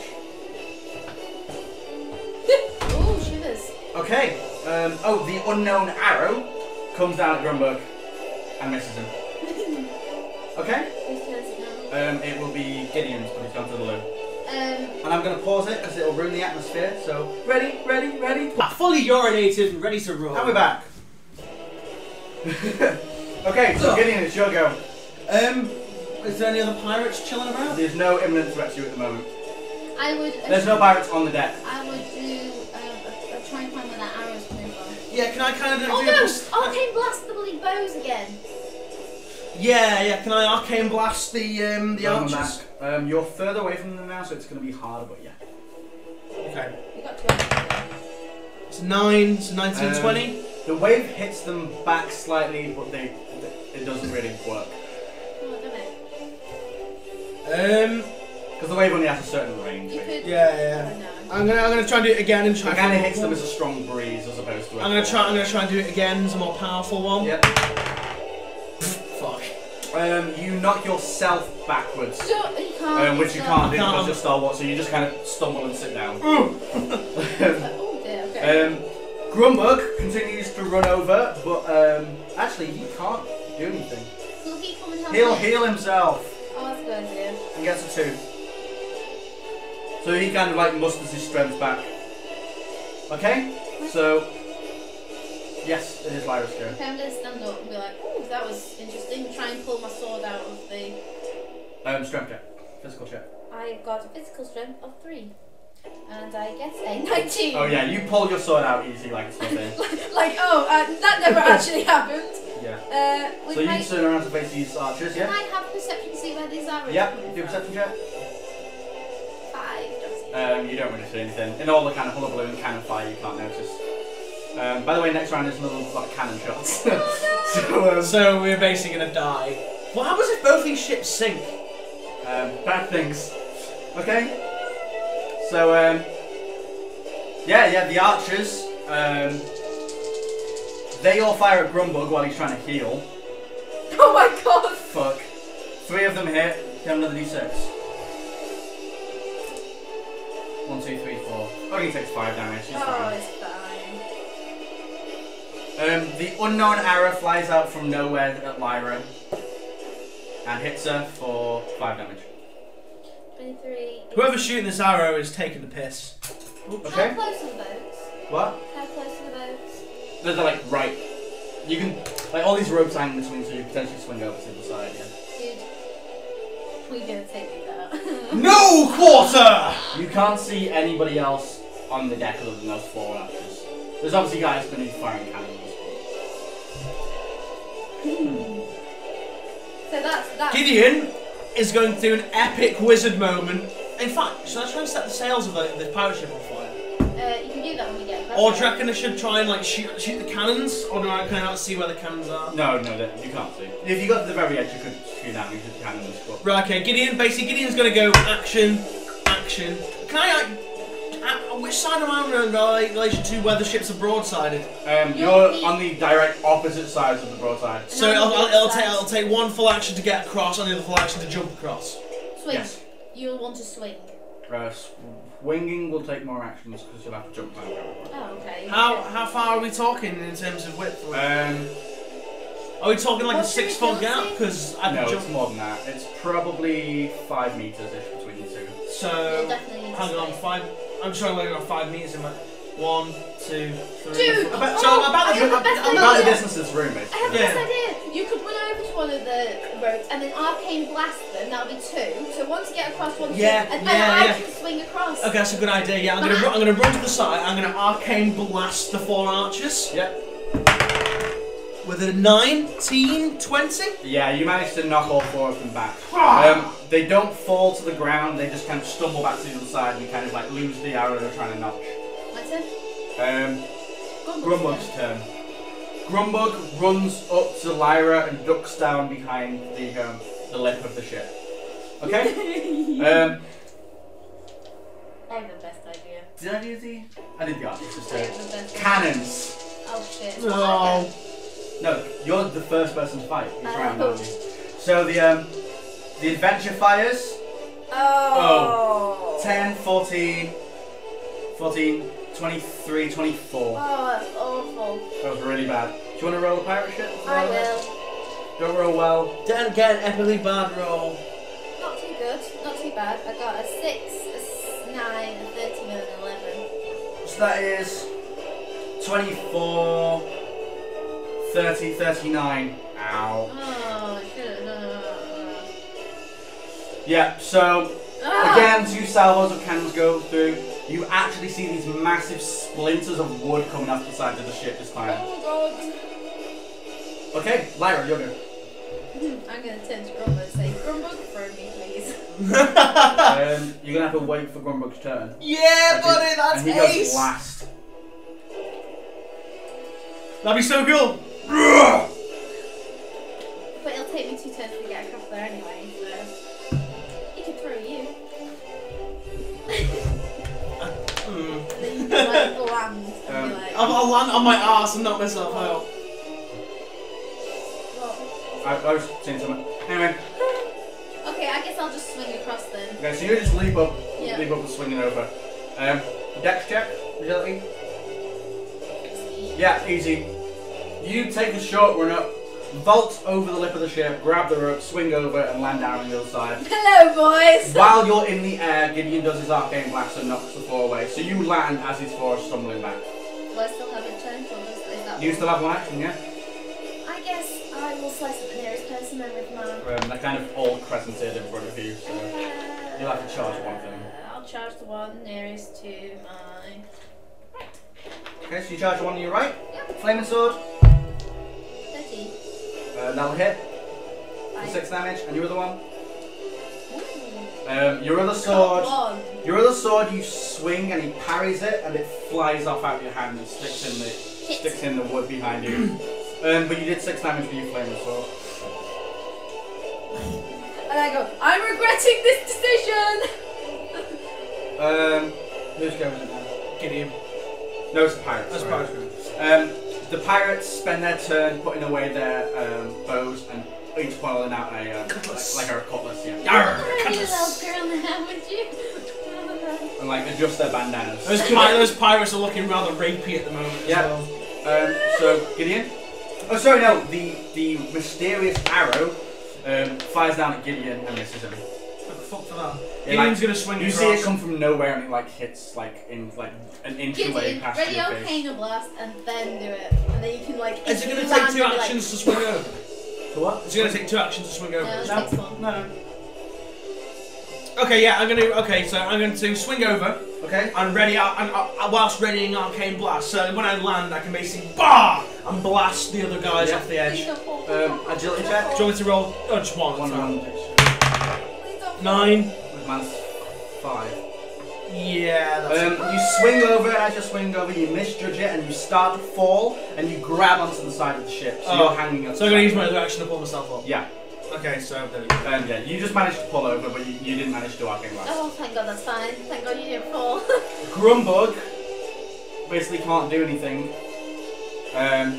Ooh, shivers. Okay. The unknown arrow comes down at Grumbug and misses him. Okay. Whose turn is it now? It will be Gideon's, but he's gone to the loo. Um, And I'm going to pause it because it'll ruin the atmosphere. So ready. Fully urinated and ready to roll. And we're back. Okay, so Gideon, it's your go. Is there any other pirates chilling about? There's no imminent threat to you at the moment. I would. There's no pirates on the deck. I would do a try and find where that arrow's coming from. Yeah, can I kind of Oh do no! this? Arcane blast the bloody bows again. Yeah, can I arcane blast the archers? Back. You're further away from them now, so it's going to be harder, but yeah. Okay. You got 12. It's 9, so 19, 20. The wave hits them back slightly, but it doesn't really work. Oh, damn it. Because the wave only has a certain range. You could. Yeah. Oh, no. I'm gonna try and do it again and try. It kind of hits them as a strong breeze as opposed to. I'm gonna try and do it again as a more powerful one. Yep. Fuck. You knock yourself backwards. So, you can't. Which you can't do because you're stalwart, so you just kind of stumble and sit down. Oh dear, okay. Grumbug continues to run over, but actually he can't do anything. Will he come and help He'll me? heal himself Oh, that's a good idea. and gets a 2. So he kind of like musters his strength back. Okay, so yes, it is Lyra's go. Okay, I'm going to stand up and be like, oh, that was interesting. Try and pull my sword out of the... Strength check. Physical check. I got a physical strength of 3. And I get a 19. Oh yeah, you pull your sword out easy like it's nothing. That never actually happened. Yeah. With So you my, turn around to face these archers, can yeah? I have perception to see where these are? Yep, do a perception check. 5, don't see. You don't really see anything. In all the kind of hullabaloo and cannon fire, you can't notice. By the way, next round is another like cannon shots. So we're basically gonna die. What happens if both these ships sink? Bad things. Okay. So yeah, the archers. They all fire at Grumbug while he's trying to heal. Oh my god! Fuck. 3 of them hit. Get another d6. 1, 2, 3, 4. Only takes 5 damage. She's Oh, fine. it's fine. The unknown arrow flies out from nowhere at Lyra and hits her for 5 damage. 23. Whoever's shooting this arrow is taking the piss. Okay. How close are the boats? What? How close are the boats? They're like right. You can like all these ropes hang between, so you potentially swing over to the side. Yeah. Dude, we're gonna take me out. No quarter! You can't see anybody else on the deck other than those 4 archers. There's obviously guys beneath firing cannons. So that's Gideon is going to do an epic wizard moment. In fact, should I try and set the sails of the pirate ship on fire? you can do that when we get back. Or do you reckon I should try and like shoot the cannons? Or do I kind of see where the cannons are? No, you can't see. If you got to the very edge, you could shoot down. You could cannons. But... Right, okay. Gideon's going to go action. Can I which side am I on in relation to where the ships are broadsided? You're on the direct opposite sides of the broadside. So it'll take one full action to get across and the other full action to jump across. Swing. Yes. You'll want to swing. Swinging will take more actions because you'll have to jump down. Oh, okay. How far are we talking in terms of width? Are we talking like What's a 6 foot your gap? ability? Because I No, can it's jump. more than that. It's probably 5 meters ish between the 2. So You'll definitely need to hang on, swing. 5. I'm trying to go 5 meters in my 1, 2, 3. Dude! So I about have the best About the idea. distance of this room, I have basically. the best idea. You could run over to one of the roads and then arcane blast them. That'll be 2. So one to get across, one to and I can swing across. Okay, that's a good idea. Yeah, I'm gonna run to the side. I'm gonna arcane blast the 4 archers. Yep. With a 19, 20. Yeah, you managed to knock all 4 of them back. They don't fall to the ground. They just kind of stumble back to the other side and kind of like lose the arrow they're trying to notch. My turn. Grumbug's turn. Grumbug runs up to Lyra and ducks down behind the lip of the ship. Okay? I have the best idea. Did I do the... I did the archers this I have turn. the best Cannons! Oh shit. Oh. No, you're the first person to fight. Each round, Oh. aren't you? So the adventure fires. Oh. 10, 14, 23, 24. Oh, that's awful. That was really bad. Do you want to roll a pirate ship? I will. Don't roll well. Don't get an epically bad roll. Not too good. Not too bad. I got a 6, a 9, a 13, and an 11. So that is 24, 30, 39. Ow. Oh, shit. Yeah, so again, 2 salvos of cannons go through. You actually see these massive splinters of wood coming off the sides of the ship this time. Oh god. Okay, Lyra, you're good. I'm gonna turn to Grumbug and say, Grumbug, throw me, please. You're gonna have to wait for Grumbug's turn. Yeah, buddy, that's and he goes ace. last. That'd be so cool. But it'll take me 2 turns to get across there anyway, so he can throw you. And then you can like land and be like, I'll land on my arse and knock myself out. well, I was saying something. Anyway. Okay, I guess I'll just swing across then. Okay, so you just leap up Yeah. and swinging over. Dex check, agility. Yeah, easy. You take a short run up, vault over the lip of the ship, grab the rope, swing over, and land down on the other side. Hello, boys! While you're in the air, Gideon does his arcane blast and knocks the four away. So you land as his four is stumbling back. Do I still have a chance, or is that You still have one action, yeah? I guess I will slice at the nearest person then with my... They're kind of all crescented in front of you, so you'll have to charge one thing. I'll charge the one nearest to my... Okay, so you charge one on your right. Yep. Flaming sword. 13. That'll hit. For 5. 6 damage. And your other one? Ooh. Your other sword. Got one. Your other sword, you swing and he parries it, and it flies off out of your hand and sticks in the wood behind you. But you did 6 damage with your flaming sword. And I go, I'm regretting this decision! Who's going with it now? Gideon. No, it's the pirates. That's sorry. pirates. The pirates spend their turn putting away their bows and each pulling out a like a cutlass, yeah. You little girl now, would you? And like adjust their bandanas. Those pirates are looking rather rapey at the moment as Yeah. well. So Gideon. Oh, sorry, no. The mysterious arrow fires down at Gideon and misses him. What the fuck for that? Yeah, Gideon's gonna swing You across. see it come from nowhere and it like hits like in like an inch away Gideon, past ready your on face. Arcana Blast and then do it. And then you can like... Is it if gonna you take land, 2 you'll be actions to swing over? For what? Is it gonna take 2 actions to swing over? No, it No. takes one. No. Okay, yeah, I'm going to swing over Okay. and ready whilst readying Arcane Blast. So when I land, I can basically bar and blast the other guys Yeah. off the edge. Agility check. Do you want me to roll? Oh, just one. One that's round. fine. 9. With man's 5. Yeah, that's You swing over, and as you swing over, you misjudge it, and you start to fall, and you grab onto the side of the ship, so you're hanging up. So I'm going to use my other action to pull myself up. Yeah. Okay, so there we go. Yeah, you just managed to pull over, but you didn't manage to do Arcane Blast. Oh, thank God, that's fine. Thank God you didn't fall. Grumbug basically can't do anything.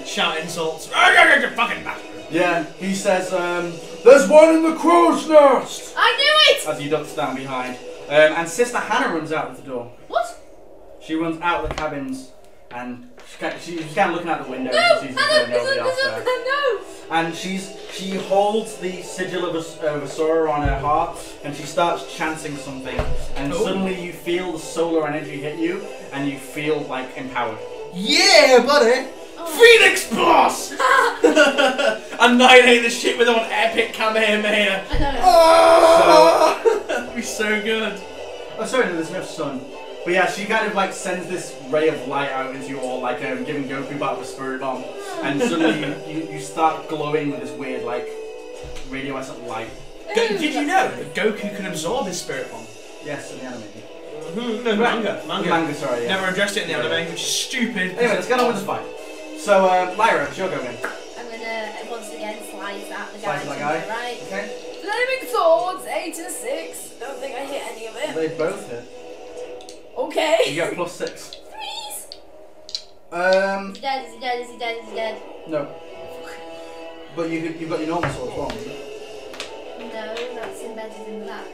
Shout insults. Fucking bastard. Yeah, he says, there's one in the crow's nest! I knew it! As he ducks down behind. And Sister Hannah runs out of the door. What? She runs out of the cabins, and she's kind of looking out the window No! and sees there's Hannah, nobody else there. no! And she holds the sigil of Asura on her heart, and she starts chanting something, and suddenly you feel the solar energy hit you, and you feel like empowered. Yeah, buddy! Oh. Phoenix Blast! Annihilate the ship with an epic Kamehameha. I know. Oh! That'd be so good. Oh, sorry, no, there's no sun. But yeah, she kind of like sends this ray of light out into you all, like giving Goku back with a spirit bomb, and suddenly you start glowing with this weird like radioactive light. Did you know that Goku can absorb his spirit bomb? Yes, in the anime. No, manga. Manga, sorry. Yeah. Never addressed it in the anime, which is stupid. Anyway, let's get on with the fight. So, Lyra, it's your go again. I'm gonna once again slice at the guy Slice to that my guy. right. Okay. Flaming swords, 8 and 6. Don't think I hit any of it. They both hit. Okay. You get +6. Threes. Um. Is he dead? Is he dead? Is he dead? Is he dead? No. But you've got your normal sword as well. No, that's embedded in the back.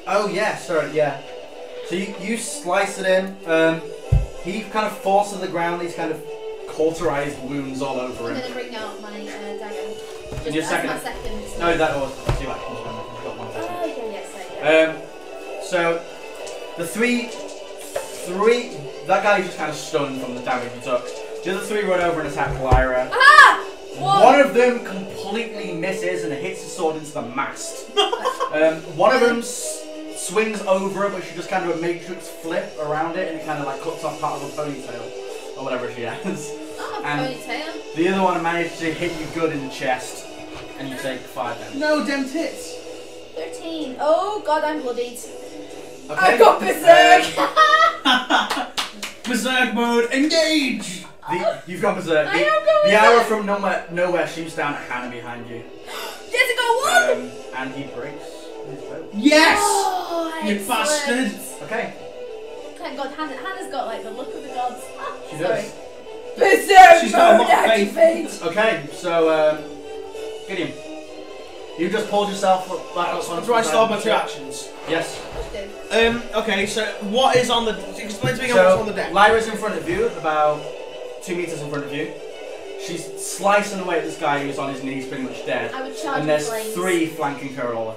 Oh yeah, sorry, yeah. So you slice it in. He kind of falls to the ground. These kind of cauterized wounds all over I'm him. gonna bring out my dagger. And your That's second. my second. No, that was 2 actions. Remember, you've got 1 second. Oh, okay, yes, I do. So the three, that guy is just kind of stunned from the damage he took. The other 3 run over and attack Lyra. Ah! One of them completely misses and hits his sword into the mast. One of them swings over her, but she just kind of a matrix flip around it, and it kind of like cuts off part of her ponytail or whatever she has. Oh, And ponytail. the other one managed to hit you good in the chest, and you take 5 damage. No, damn tits. 13. Oh god, I'm bloodied. Okay. I got berserk! Berserk mode, engage! You've gone berserk. I am going The arrow berserk. from nowhere shoots down at Hannah behind you. Yes, I got one! And he breaks his bow. Yes! Oh, You excellent. Okay. bastard! Thank God, Hannah's got like the look of the gods. Ah, She sorry. does. Berserk She's got a mode lot of faith. activate! Okay, so Gideon. You just pulled yourself back up onto Do I the still have my side. 2 actions? Yes. Okay, so what is on the... Explain to me what's on the deck. Lyra's in front of you, about 2 meters in front of you. She's slicing away at this guy who's on his knees, pretty much dead. I would charge and there's flames. 3 flanking her all.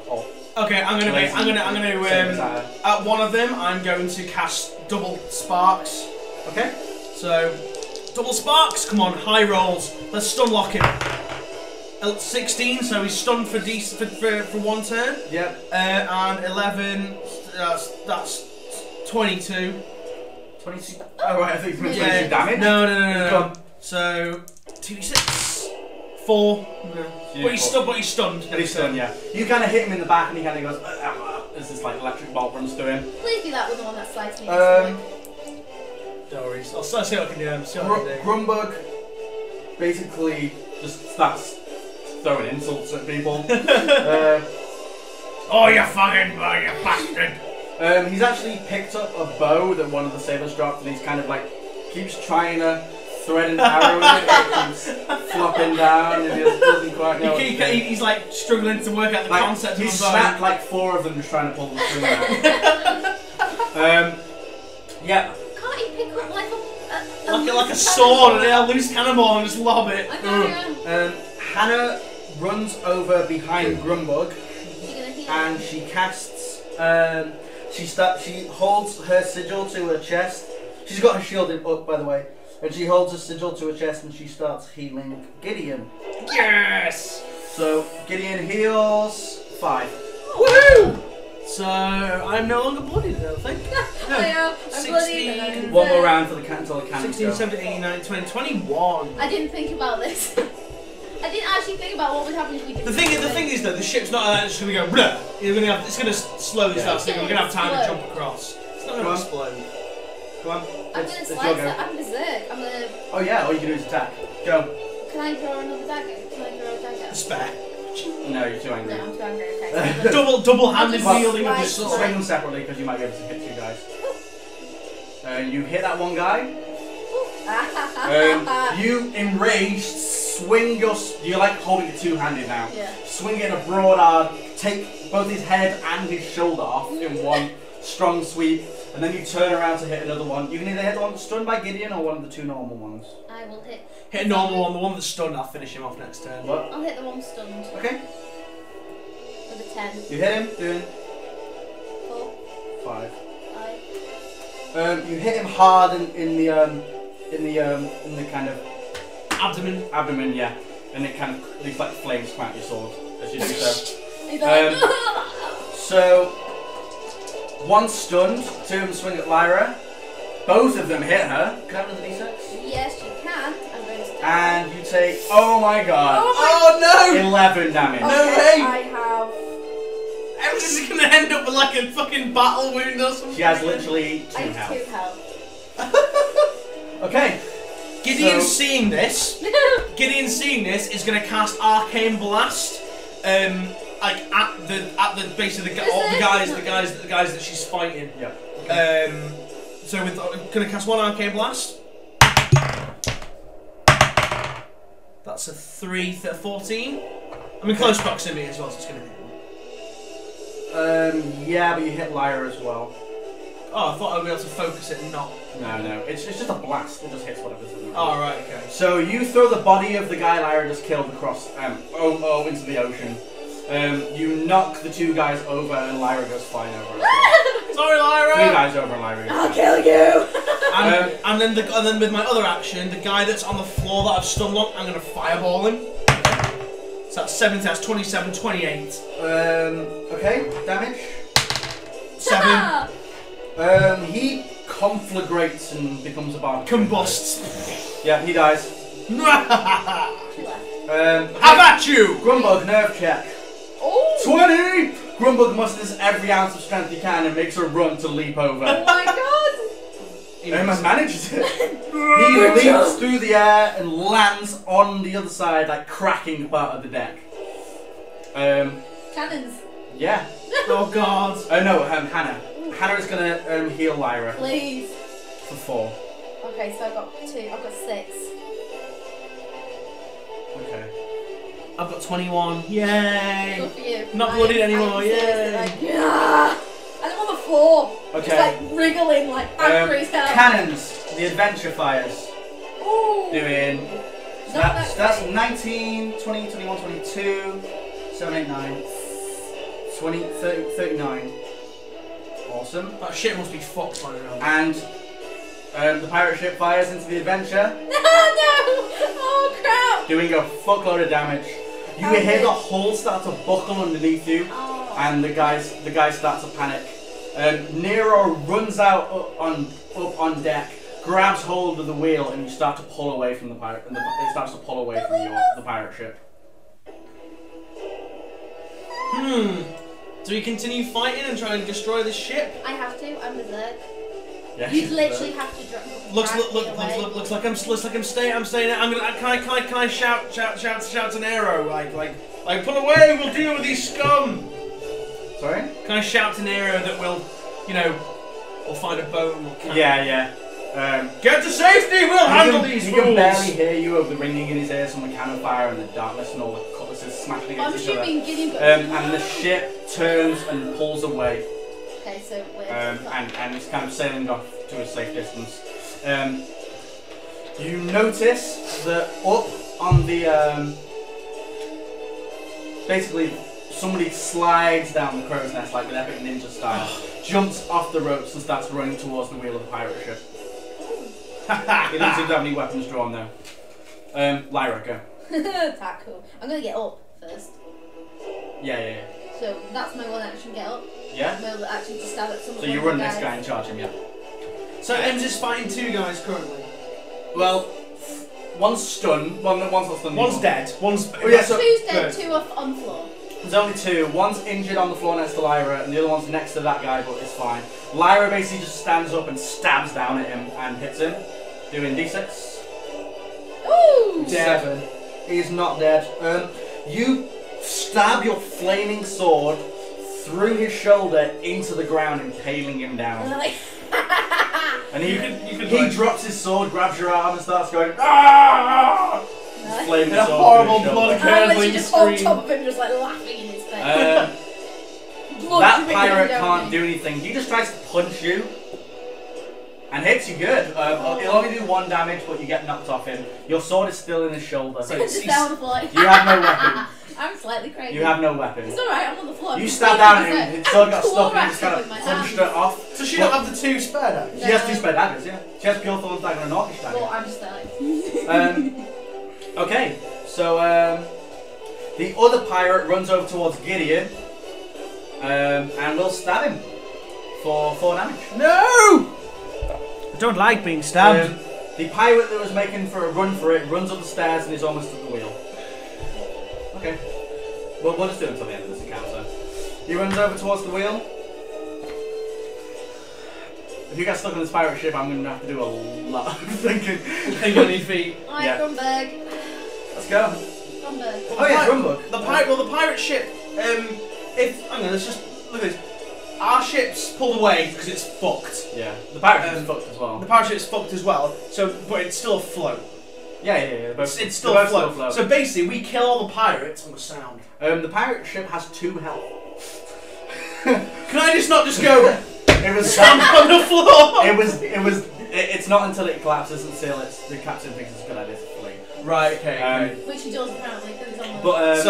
Okay, I'm gonna at one of them I'm going to cast double sparks. Okay. So double sparks, come on, high rolls. Let's stun lock him. 16, so he's stunned for 1 turn. Yep. And 11, that's 22. 22. Oh right, I think it's 22 damage. No. So 2d6, 4. No. Yeah, But he's stunned. And he's stunned, yeah. You kind of hit him in the back, and he kind of goes. As this like electric bolt runs through him. Please be that with the one that slides me. In the Don't worry. I'll see what I can do. See what I can do. Grumbug basically just starts throwing insults at people. Oh, you fucking boy, you bastard! He's actually picked up a bow that one of the sailors dropped, and he's kind of like keeps trying to thread an arrow with it. It keeps flopping down, and he doesn't quite know. He's like struggling to work out the concept. He's of a bow. snapped like 4 of them just trying to pull the string out. Yeah. Can't he pick up like a sword and a loose cannonball and just lob it? I know. Hannah runs over behind Grumbug, and she casts. She holds her sigil to her chest. She's got her shield up, by the way, and she holds her sigil to her chest, and she starts healing Gideon. Yes. So Gideon heals 5. Woohoo! So I'm no longer bloodied, I don't think. No. I'm 16. bloody. One more round for the until the cannons 16, go. 17, 18, 19, 20, 21. I didn't think about this. I didn't actually think about what would happen if we did. The thing is though, the ship's not just gonna go blah. It's gonna slowly start sinking. We're gonna have time to jump across. It's not gonna explode. Come on. I'm gonna slice it. I'm berserk. I'm gonna. Oh yeah, all you can do is attack. Go. Can I draw another dagger? Can I draw a dagger? Spare. No, you're too angry. No, I'm too angry. Okay. Double-handed I'll just wielding of the slice sword. Swing them separately because you might be able to hit 2 guys. You hit that one guy. You enraged swing you're like holding it 2-handed now. Yeah. Swing it in a broad arc, take both his head and his shoulder off in one strong sweep, and then you turn around to hit another one. You can either hit the one that's stunned by Gideon or one of the 2 normal ones. I will hit. Hit a normal one, the one that's stunned, I'll finish him off next turn. What? I'll hit the one stunned. Okay. With a 10. You hit him, doing 4. 5. 5. You hit him hard in the kind of abdomen, yeah, and it kind of these like flames come out your sword as you do so. He's like, So 1 stunned, 2 of them swing at Lyra. Both of them hit her. Can I have another d6? yes, you can. I'm going to. And you take, oh my god, Oh no! 11 damage. No Okay, way! I have. Em's just gonna end up with like a fucking battle wound or something. She has literally 2 I have health. 2 health. Okay. Gideon So- seeing this is gonna cast Arcane Blast, like at the base of the guys that she's fighting. Yeah. So I'm gonna cast 1 Arcane Blast. That's a 14. I'm in close proximity as well, so it's gonna hit him. Yeah, but you hit Lyra as well. Oh, I thought I'd be able to focus it and not. No, it's just a blast. It just hits whatever's in there. Oh, right, okay. So you throw the body of the guy Lyra just killed across, into the ocean. You knock the 2 guys over, and Lyra goes flying over. As well. Sorry, Lyra. 3 guys over, and Lyra goes I'll flying. kill you. And then with my other action, the guy that's on the floor that I've stun locked, I'm gonna fireball him. So that's 17, that's 27, 28. Okay, damage. 7. He conflagrates and becomes a barb. Combusts. Yeah, he dies. She left. How about you? Grumbug, nerve check. Oh. 20! Grumbug musters every ounce of strength he can and makes a run to leap over. Oh my god. Emma manages it. He leaps through the air and lands on the other side, like cracking part of the deck. Cannons. Yeah. Oh god. No, Hannah. Hannah is gonna heal Lyra Please. for 4. Okay, so I've got 2. I've got 6. Okay. I've got 21. Yay! Good for you. Not blooded anymore, yay! Like, yeah. And I'm on the floor. Okay. Just like wriggling, like angry as hell. Cannons, the adventure fires. Ooh. Doing. So Not that's, that that's 19, 20, 21, 22, 7, 8, 9, 20, 30, 39. Awesome. That shit must be fucked by now. And the pirate ship fires into the adventure. No! Oh crap! Doing a fuckload of damage. You hear the hull start to buckle underneath you, and the guys start to panic. Nero runs out up on deck, grabs hold of the wheel, and you start to pull away from the pirate. And it starts to pull away from the pirate ship. Do we continue fighting and try and destroy this ship? I have to. I'm berserk. Yeah, You she's literally berserk. have to drop. Looks like I'm staying. I'm staying. Can I shout an arrow like pull away? We'll deal with these scum. Sorry? Can I shout an arrow that will, we'll find a boat and we'll camp? Yeah. Get to safety. We'll handle these He fools. can barely hear you over the ringing in his ears from the cannon fire and the darkness and all the cutlasses smashing I'm against each other. assuming Gideon got And the ship turns and pulls away. Okay, so we're And it's kind of sailing off to a safe distance. You notice that up on the basically somebody slides down the crow's nest like an epic ninja style, jumps off the ropes and starts running towards the wheel of the pirate ship. He doesn't seem to have any weapons drawn though. Lyra, go. That cool. I'm gonna get up first. Yeah. So that's my one action, get up. Yeah? My other action to stab at someone. So you run next guy and charge him, yeah. So Ems is fighting two guys currently. Well, one's stunned, one's not stunned. One's dead. One's. Oh, yeah, so Two's dead, two off on the floor. there's only two. One's injured on the floor next to Lyra, and the other one's next to that guy, but it's fine. Lyra basically just stands up and stabs down at him and hits him, doing d6. Ooh! 7. He's not dead. You stab your flaming sword through his shoulder into the ground, impaling him down. And he drops his sword, grabs your arm, and starts going, "Ah!" Nice. Flaming A sword horrible through his blood shoulder. I'm literally curdling just on scream. top of him, just like laughing in his face. Blood That dripping pirate down can't me. do anything. He just tries to punch you and hits you good. He'll only do 1 damage, but you get knocked off him. Your sword is still in his shoulder. So Just down on the floor. You have no weapon. I'm slightly crazy. You have no weapon. It's alright, I'm on the floor. You stab down at him, his sword got stuck, and you just kind with of my punched hands. it off. Does she not have the 2 spare daggers? She has 2 spare daggers, yeah. She has pure thorns dagger and an orcish dagger. Well, I'm just like. Okay, so the other pirate runs over towards Gideon and will stab him for 4 damage. No! I don't like being stabbed. The pirate that was making for a run for it runs up the stairs and is almost at the wheel. Okay. Well, we'll just do it until the end of this encounter. He runs over towards the wheel. If you get stuck on this pirate ship, I'm going to have to do a lot of thinking. Think on your feet. Alright, Yeah. Grunberg. Let's go. Grunberg. Oh yeah, Grumbug. The pirate ship. Hang on, let's just look at this. Our ship's pulled away because it's fucked. Yeah. The pirate ship's fucked as well. The pirate ship's fucked as well. So, but it's still afloat. Yeah. It's still afloat. So basically, we kill all the pirates on the sound. The pirate ship has 2 health. Can I just not just go? It was Stamp on the floor. It's not until it collapses until the captain thinks it's a good idea to flee. Right. Okay. Which he does apparently, because he's on the. But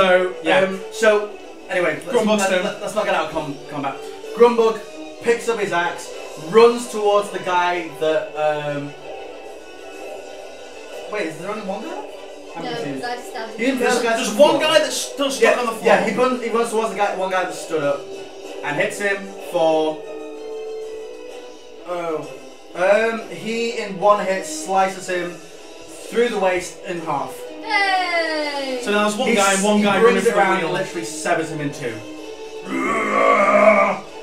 so anyway, let's not get out of combat. Grumbug picks up his axe, runs towards the guy that. Wait, is there only one guy? I'm no, confused. because I stabbed You didn't him. kill the guy There's that's one on the guy that's still stuck on the floor. Yeah, he runs towards the one guy that stood up and hits him for. He in 1 hit slices him through the waist in half. Hey! So now there's one guy He running brings it the around and wheel. literally severs him in 2.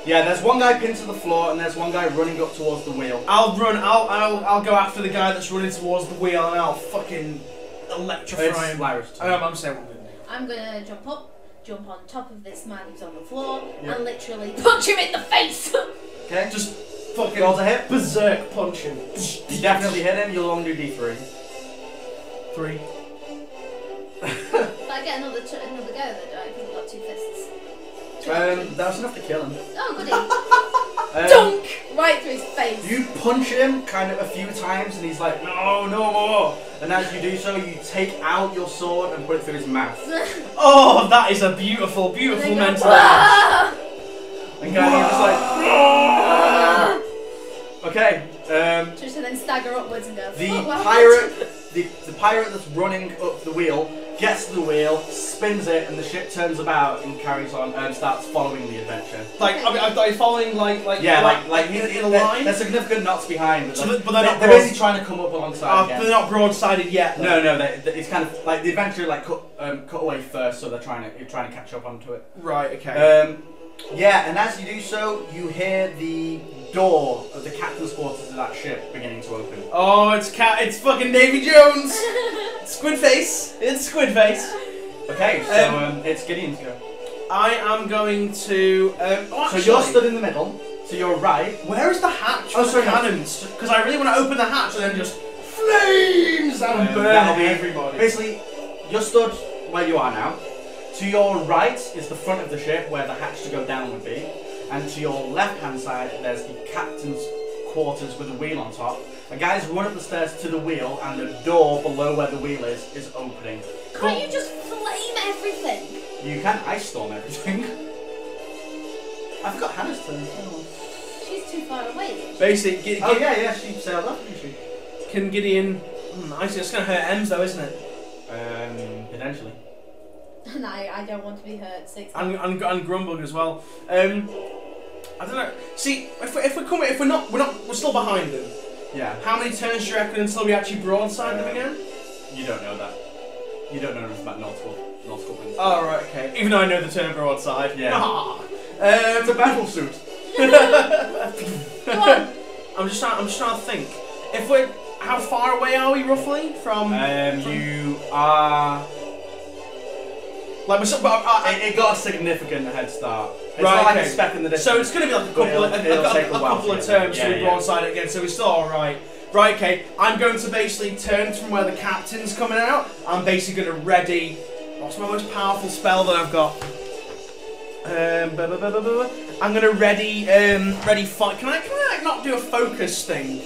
Yeah, there's one guy pinned to the floor and there's one guy running up towards the wheel. I'll go after the guy that's running towards the wheel and I'll fucking electrify him. Lyra's turn. I'm saying what I'm doing. I'm gonna jump on top of this man who's on the floor, Yep. and literally punch him in the face! Okay, Just fucking roll to hit. berserk punch him. You definitely hit him, you'll only do D3. 3. If I get another 2 another go then, do I? Because I've got 2 fists. That was enough to kill him. Oh, goody. Dunk! Right through his face. You punch him kind of a few times and he's like, no, no more. And as you do so, you take out your sword and put it through his mouth. Oh, that is a beautiful, beautiful mental image. And Guardian is like, okay. Just to then stagger upwards and go. The pirate that's running up the wheel gets to the wheel, spins it, and the ship turns about and carries on and starts following the adventure. Like, I thought he's following like he's in a line. There's significant knots behind. So but they're not they're basically trying to come up alongside. But they're not broadsided yet. Though. No, it's kind of like the adventure like cut away first, so they're trying to catch up onto it. Right. Okay. Yeah, and as you do so, you hear the door of the captain's quarters of that ship beginning to open. Oh, it's fucking Davy Jones. Squidface. It's Squidface. Okay, so it's Gideon's go. I am going to. So you're stood in the middle. So you're right. Where is the hatch? Oh, for sorry, the cannons. Because I really want to open the hatch and then just flames and burn everybody. Basically, you're stood where you are now. To your right is the front of the ship where the hatch to go down would be, and to your left-hand side there's the captain's quarters with a wheel on top. The guys run up the stairs to the wheel, and the door below where the wheel is opening. Can't you just flame everything? You can ice storm everything. I forgot Hannah's turn. Oh. She's too far away. Basically, yeah, she sailed off, didn't she? Can Gideon? Nice. It's gonna hurt Ems though, isn't it? Potentially. No, I don't want to be hurt. 6. And Grumbug as well. I don't know. See, if we're still behind them. Yeah. How many turns do you reckon until we actually broadside them again? You don't know that. You don't know enough about nautical winds. Oh right, okay. Even though I know the term broadside. Yeah. It's a battle suit. Go on. I'm just trying to think. How far away are we roughly from? You are. Like it got a significant head start. It's right, not like okay. a speck in the distance. So it's going to be like a couple of turns till we broadside it again. So we're still all right. Right, okay. I'm going to basically turn from where the captain's coming out. I'm basically going to ready. What's my most powerful spell that I've got? I'm going to ready fight. Can I not do a focus thing?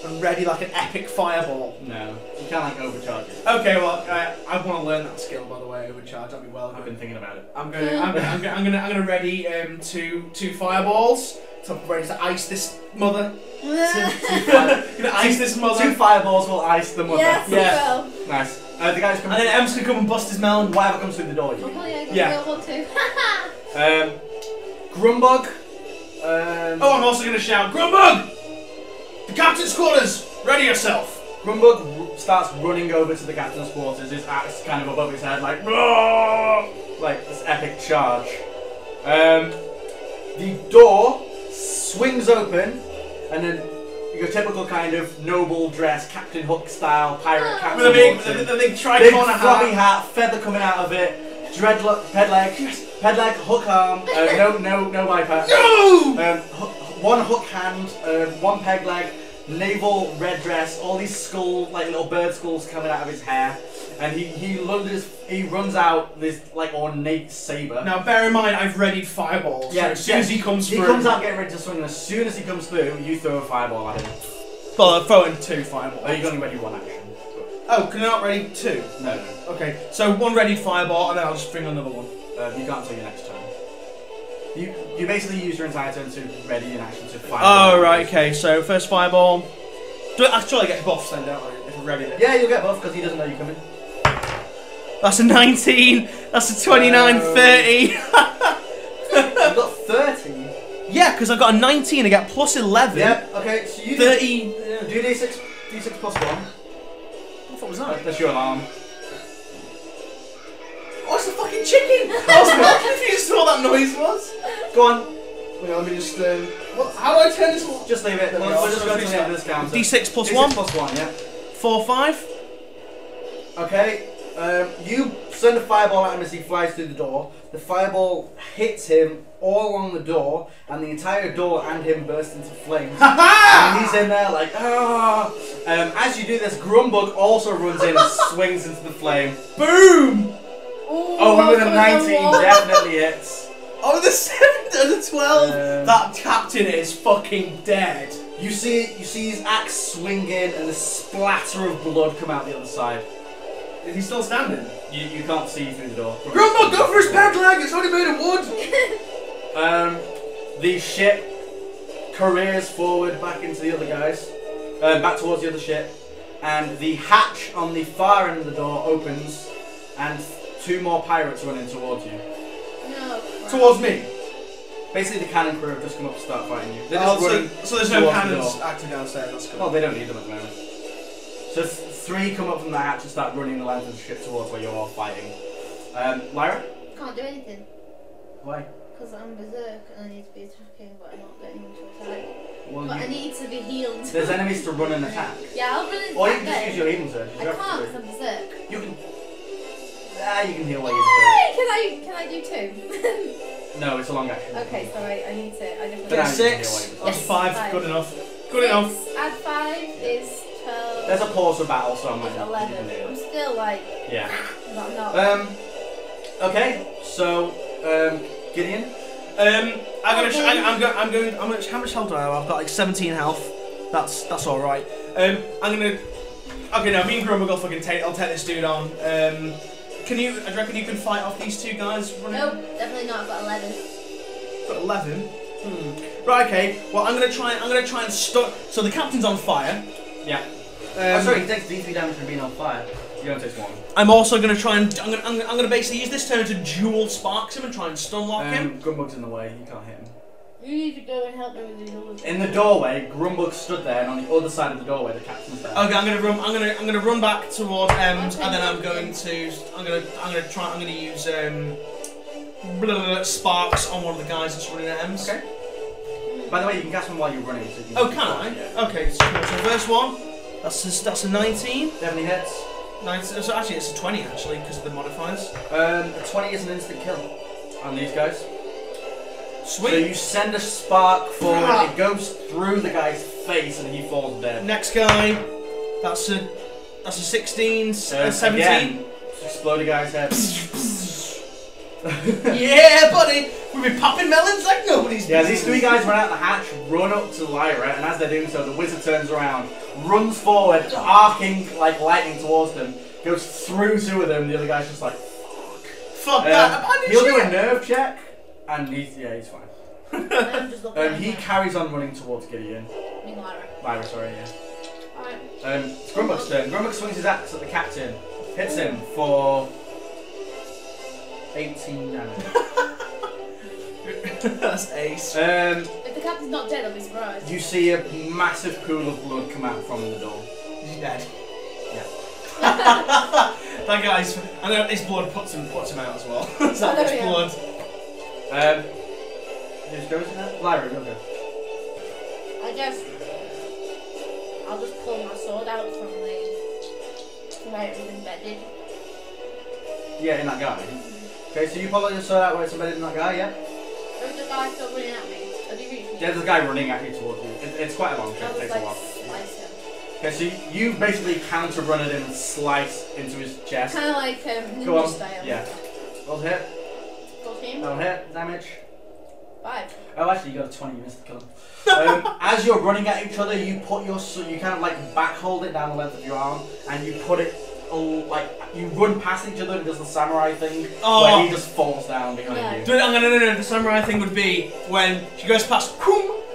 And ready like an epic fireball. No, you can't like overcharge it. Okay, well I want to learn that skill by the way. Overcharge, that'd be well good. I've been thinking about it. I'm gonna ready two fireballs ready to ice this mother. Gonna ice this mother. 2 fireballs will ice the mother. Yes, yeah. Nice. The guys come. And then Em's gonna come and bust his melon. Whatever comes through the door. Oh yeah. Want to. Grumbug. I'm also gonna shout, Grumbug! The captain's quarters! Ready yourself! Grumbug starts running over to the captain's quarters, his axe kind of above his head, like this epic charge. The door swings open, and then your typical kind of noble dress, Captain Hook style pirate captain. With a big tricorner floppy hat, feather coming out of it, dreadlock, ped leg, hook arm, no wiper. No! One hook hand, one peg leg, naval red dress, all these skulls, like little bird skulls coming out of his hair, and he runs out this like ornate saber. Now bear in mind I've readied fireballs. Yeah, so as soon as he comes through. He comes out getting ready to swing, and as soon as he comes through, you throw a fireball at him. Well, I'm throwing 2 fireballs. Oh, you're only ready 1 action. Oh, can I not ready 2? No. Okay, so 1 ready fireball, and then I'll just bring another one. You can't until your next turn. You basically use your entire turn to ready an action to fire. Oh, right, okay, so first fireball. Actually, I get buffs then, don't I? If I ready it. Yeah, you'll get buff because he doesn't know you're coming. That's a 19, that's a 29, 30. You've got 30. Yeah, because I've got a 19, I get plus 11. Yep, okay, so you 30. do D6 plus 1. What was that? That's your alarm. Oh, it's a fucking chicken! I was more confused as to what that noise was. Go on. Wait, let me just. How do I turn this off? Just leave it. We'll just go to the end of this counter. D6 plus D6 1? plus 1, yeah. 4, 5. Okay, you send a fireball at him as he flies through the door. The fireball hits him all along the door, and the entire door and him burst into flames. And he's in there like, ah! As you do this, Grumbug also runs in and swings into the flame. Boom! Oh, with a 19 definitely hits. Oh, the 7 and the 12. That captain is fucking dead. You see his axe swing in and the splatter of blood come out the other side. Is he still standing? You can't see through the door. Grandma, go for his peg leg. It's only made of wood. The ship careers forward back into the other guys, back towards the other ship, and the hatch on the far end of the door opens, and 2 more pirates run in towards you. No. Towards me. Basically, the cannon crew have just come up to start fighting you. They're just running so there's no towards the cannons door. active downstairs. That's cool. Well, they don't need them at the moment. So 3 come up from the hatch and start running the length of the ship towards where you're all fighting. Lyra? Can't do anything. Why? Because I'm berserk and I need to be attacking, but I'm not getting him to attack. Well, But I need to be healed. there's enemies to run and attack. Yeah, I'll run into Or you that can just then. use your healing surge. I can't because I'm berserk. You can. You can heal while you're berserk. Can I do 2? No, it's a long action. Okay, so I need to. I definitely. But now you can 6. heal while you're That's berserk. 5. Five. Good enough. Good enough. 6 add 5 is 12. There's a pause for battle, so I'm It's like, 11. I'm still like. yeah. But I'm not. Okay, so Gideon. How much health do I have? I've got like 17 health. That's all right. I'm gonna. Okay, now me and Grum will go fucking I'll take this dude on. Do you reckon you can fight off these 2 guys running? Nope, definitely not. I've got 11. Got 11. Right. Okay. Well, I'm gonna try and stun. So the captain's on fire. Yeah. Sorry, he takes D3 damage from being on fire. You don't take 1. I'm also gonna try and I'm gonna basically use this turn to dual sparks him and try and stun lock him. Grumbug's in the way. You can't hit him. You need to go and help me with these others. In the doorway, Grumbug stood there, and on the other side of the doorway, the captain's there. Okay, I'm gonna run back toward Ems, Okay. and then I'm gonna use sparks on one of the guys that's running at Ems. Okay. By the way, you can cast them while you're running. So you can Oh, can I? Yeah. Okay, so the first one, that's a 19. Definitely hits. 19. So actually, it's a 20 actually because of the modifiers. A 20 is an instant kill on these guys. Sweet. So you send a spark forward, it goes through the guy's face, and he falls dead. Next guy, that's a 16, 17. Again, explode a guy's head. Yeah, buddy, we've been popping melons like nobody's. Yeah, these 3 guys run out the hatch, run up to Lyra, and as they're doing so, the wizard turns around, runs forward, arcing like lightning towards them, goes through 2 of them. The other guy's just like, Fuck that. he'll do a nerve check, and he's fine. I'm just looking at He him. carries on running towards Gideon. Me and Lyra. Lyra, sorry, yeah. Alright. It's Grumbug's turn. Grumbug swings his axe at the captain, hits him for 18 damage. That's ace. If the captain's not dead, I'll be surprised. You see a massive pool of blood come out from the door. Is he dead? Yeah. That guy's. I know his blood puts him out as well. It's that much blood. Who's goes now? Lyra, go. I guess I'll just pull my sword out from where it was embedded. Yeah, in that guy. Okay, so you pull out your sword out where it's embedded in that guy, yeah? There's the guy still running at me. Have you reached me? Yeah, there's a guy running at you towards you. It's quite a long trip, I'll it just takes a like while. slice him. Okay, so you basically counter run at him and slice into his chest. Kind of like Go ninja on. style. Yeah. Roll hit. 14. Roll hit. Damage. 5. Oh, actually, you got a 20. You missed the kill. As you're running at each other, you put your you kind of like back hold it down the length of your arm, and you put it like you run past each other and does the samurai thing where he just falls down behind you. No. The samurai thing would be when she goes past,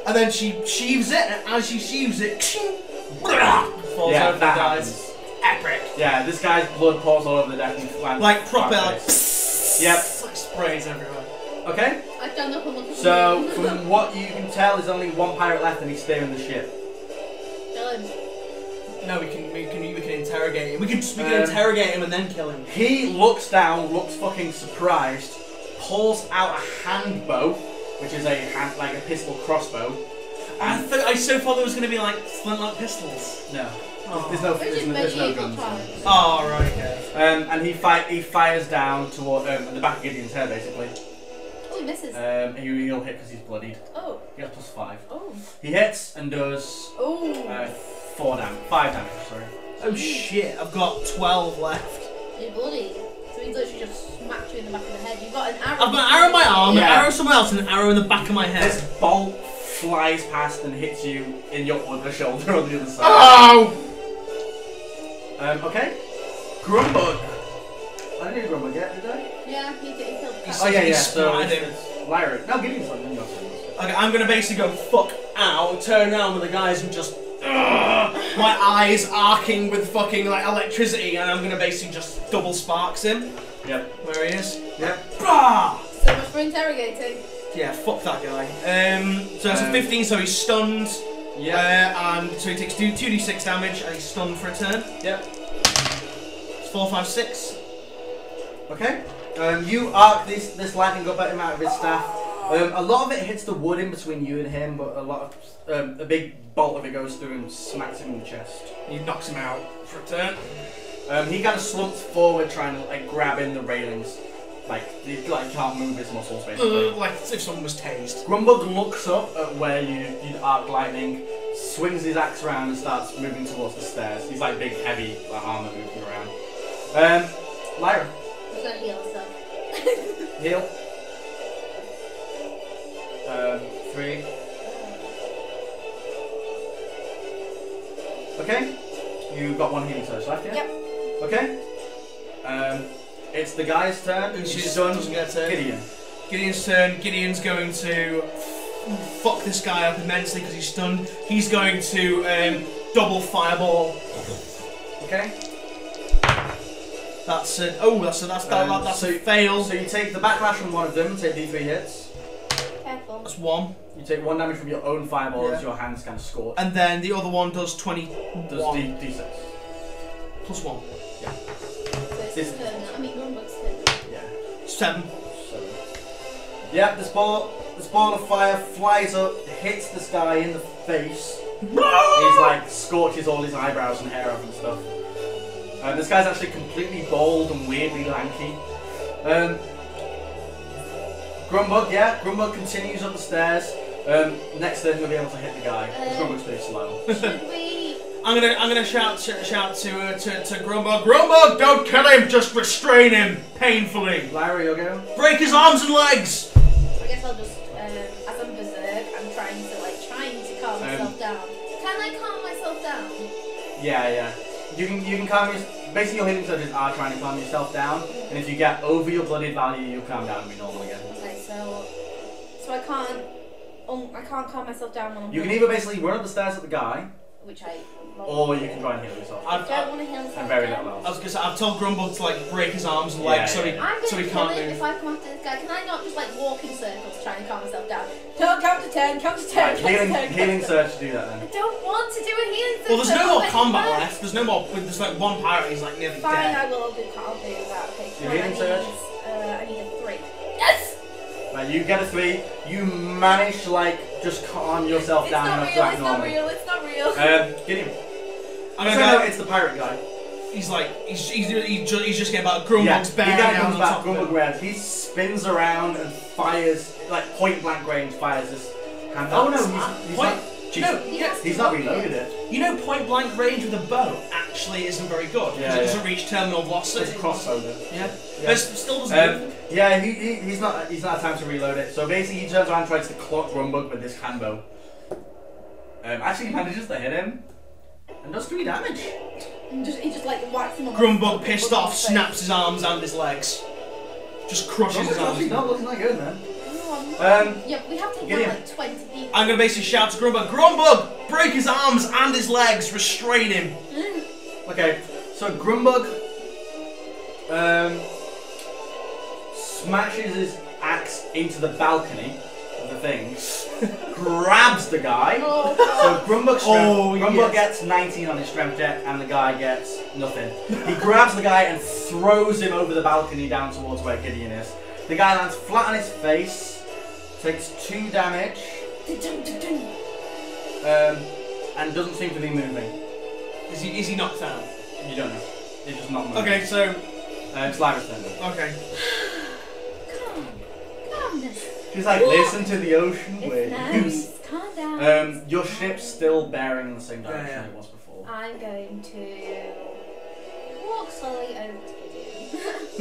and then she sheaves it, and as she sheaves it, falls Yeah, over that and dies. Epic. Yeah, this guy's blood pours all over the deck and lands Like proper, flat like face. Yep. like sprays everywhere. Okay. I've done up and look at So from what you can tell, there's only 1 pirate left, and he's steering the ship. Kill him. No, we can interrogate him. We can interrogate him and then kill him. He looks down, looks fucking surprised, pulls out a hand bow, which is like a pistol crossbow. I so thought there was going to be like flintlock pistols. No. Oh. There's no Medieval guns. times. Oh right, okay. And he fires down toward the back of Gideon's head, basically. Oh, he misses. He'll hit because he's bloodied. Oh. He has +5. Oh. He hits and does Oh. 5 damage. Sorry. Oh shit! I've got 12 left. You're bloody. So he's literally just smacked you in the back of the head. You've got an arrow. I've got an arrow in my arm, Yeah. an arrow somewhere else, and an arrow in the back of my head. This bolt flies past and hits you in your other shoulder on the other side. Oh! Okay. Grumbug. I didn't do Grumbug yet, did I? Yeah, he killed the cat. Oh yeah, He yeah. So splattered him. it's Lyra. No, Gideon's like your turn. Okay, I'm gonna basically go fuck out, turn around with the guys and just my eyes arcing with fucking like electricity, and I'm gonna basically just double sparks him. Yep. Where he is. Yep. Bah! So much for interrogating. Yeah, fuck that guy. So that's a 15, so he's stunned. Yeah. And so he takes 2d6 damage, and he's stunned for a turn. Yep. It's 4, 5, 6. Okay. You arc this lightning up at him out of his staff. A lot of it hits the wood in between you and him, but a big bolt of it goes through and smacks him in the chest. He knocks him out for a turn. He kind of slumps forward, trying to like grab in the railings, like he can't move his muscles basically. Like if someone was tased. Grumbug looks up at where you'd arc lightning, swings his axe around and starts moving towards the stairs. He's like big, heavy armor moving around. Lyra. I'm just gonna heal stuff. Heal. 3. Okay. You've got 1 healing surge left, yeah? Yep. Okay. It's the guy's turn. She's done. doesn't get a turn. Gideon. Gideon's turn. Gideon's going to fuck this guy up immensely because he's stunned. He's going to double fireball. Okay. That's a that's a fail. So you take the backlash from one of them, take D3 hits. Careful. That's 1. You take 1 damage from your own fireball Yeah. as your hands kind of scorch. And then the other one does 20. Does D6. Plus 1. Yeah. So it's This- his turn now. I mean, Grumbug's turn. Yeah. 7. So. Yeah, this ball of fire flies up, hits this guy in the face. He's like scorches all his eyebrows and hair off and stuff. This guy's actually completely bald and weirdly lanky. Grumbug, yeah, Grumbug continues up the stairs. Next turn he'll be able to hit the guy. Grumbug's pretty slow. Should we? I'm gonna shout to Grumbug. Grumbug, don't kill him. Just restrain him painfully. Lyra, you'll go. Break his arms and legs. I guess I'll just, as I'm berserk, I'm trying to calm myself down. Can I calm myself down? Yeah. You can calm your. Basically, your healing surges are trying to calm yourself down, and if you get over your blooded value, you'll calm down and be normal again. Okay, so I can't calm myself down when I'm. You can either basically run up the stairs at the guy, which I. or you can try and heal yourself. I don't want to heal myself. And very down. little I else. was gonna say I've told Grumbug to like break his arms and legs Yeah, so yeah. I'm so gonna he kill can't him move. if I come after this guy. Can I not just like walk in circles trying to calm myself down? Count to 10, count to 10, Right, count to 10. healing surge to do that I then. don't want to do a healing surge. Well, there's no more I'll combat make it left. There's no more. There's like one pirate. He's like nearly Fine, dead. I will. I'll do that. Okay, Your come on, healing surge? I need a 3. Yes! Right, you get a 3. You manage to like just calm yourself It's down not enough real, to act it's not normal. real, it's not real. Gideon. I'm So gonna no, go. it's the pirate guy. He's like he's just getting about Grumbug's He bearing kind of down comes on back, top of Grumbug him. grabs. He spins around and fires, like point blank range, fires this hand. Oh no, he's Point- not. Do you know? He Yeah, has to He's not lock it. reloaded it. you know, point blank range with a bow actually isn't very good because Yeah, it doesn't reach terminal velocity. It's a crossbow. Yeah, but it still doesn't. Yeah, he's not had time to reload it. So basically, he turns around and tries to clock Grumbug with this handbow. Actually, he manages to hit him and does 3 damage. He just like whacks him on the Grumbug, pissed off, face. snaps his arms and his legs. Just crushes his Grumbug's actually arms. not looking that good, man. Yeah, we have to Gideon. have like 20 people. I'm gonna basically shout to Grumbug, Grumbug, break his arms and his legs, restrain him. Okay, so Grumbug smashes his axe into the balcony of the thing, grabs the guy. Oh, So Grumbug, yes. gets 19 on his strength check, and the guy gets nothing. He grabs the guy and throws him over the balcony down towards where Gideon is. The guy lands flat on his face, takes 2 damage, and doesn't seem to be moving. Is he knocked out? You don't know. He's just not moving. Okay, so It's Lyra's turn then. okay. calmness. She's like, listen to the ocean It's waves. nice. Calm down. Your ship's still bearing in the same direction Yeah. it was before. I'm going to walk slowly over to Gideon.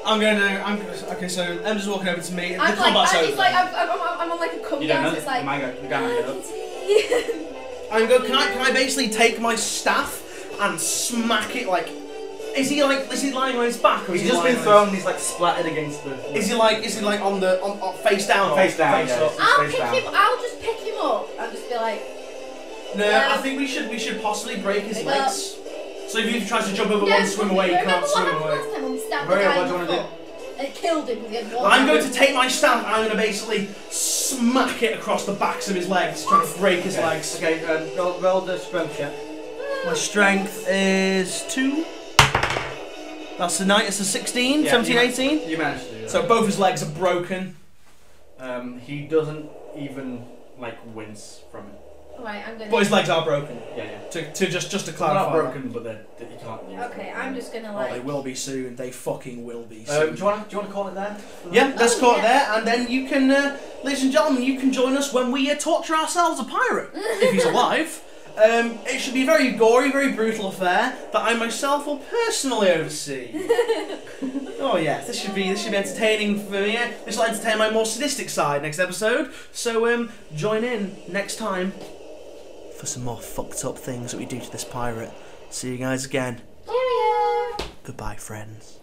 Okay, so I'm just walking over to me. I'm the combat's over. it's like I'm on like a come down, so it's like. I'm going. Can I basically take my staff and smack it like? Is he lying on his back? Or He's just been thrown. And he's like splattered against the. Is he like on face down? Face down. Yeah, up? I'll just pick him up and just be like. No, I think we should possibly break his legs. So if he tries to jump over one, swim away, he can't swim away. Last time when we stabbed the guy in the foot, and it killed him because he had one. I'm going to take my staff and I'm going to basically smack it across the backs of his legs, trying to break his legs. Okay, roll the strength check. My strength is 2. That's a 9. It's a 16, 17, 18. You managed to do that. So both his legs are broken. He doesn't even like wince from it. Right, I'm gonna. But his legs are broken. Yeah. To just to They're clarify. not broken, but you can't use them. Okay, I'm just gonna Oh, like. they will be soon. They fucking will be soon. Do you want to call it there? Yeah, let's call it there, and then you can, ladies and gentlemen, you can join us when we torture ourselves a pirate if he's alive. It should be a very gory, very brutal affair that I myself will personally oversee. Oh yes, this should be entertaining for me. This will entertain my more sadistic side next episode. So join in next time for some more fucked up things that we do to this pirate. See you guys again. Cheerio! Goodbye, friends.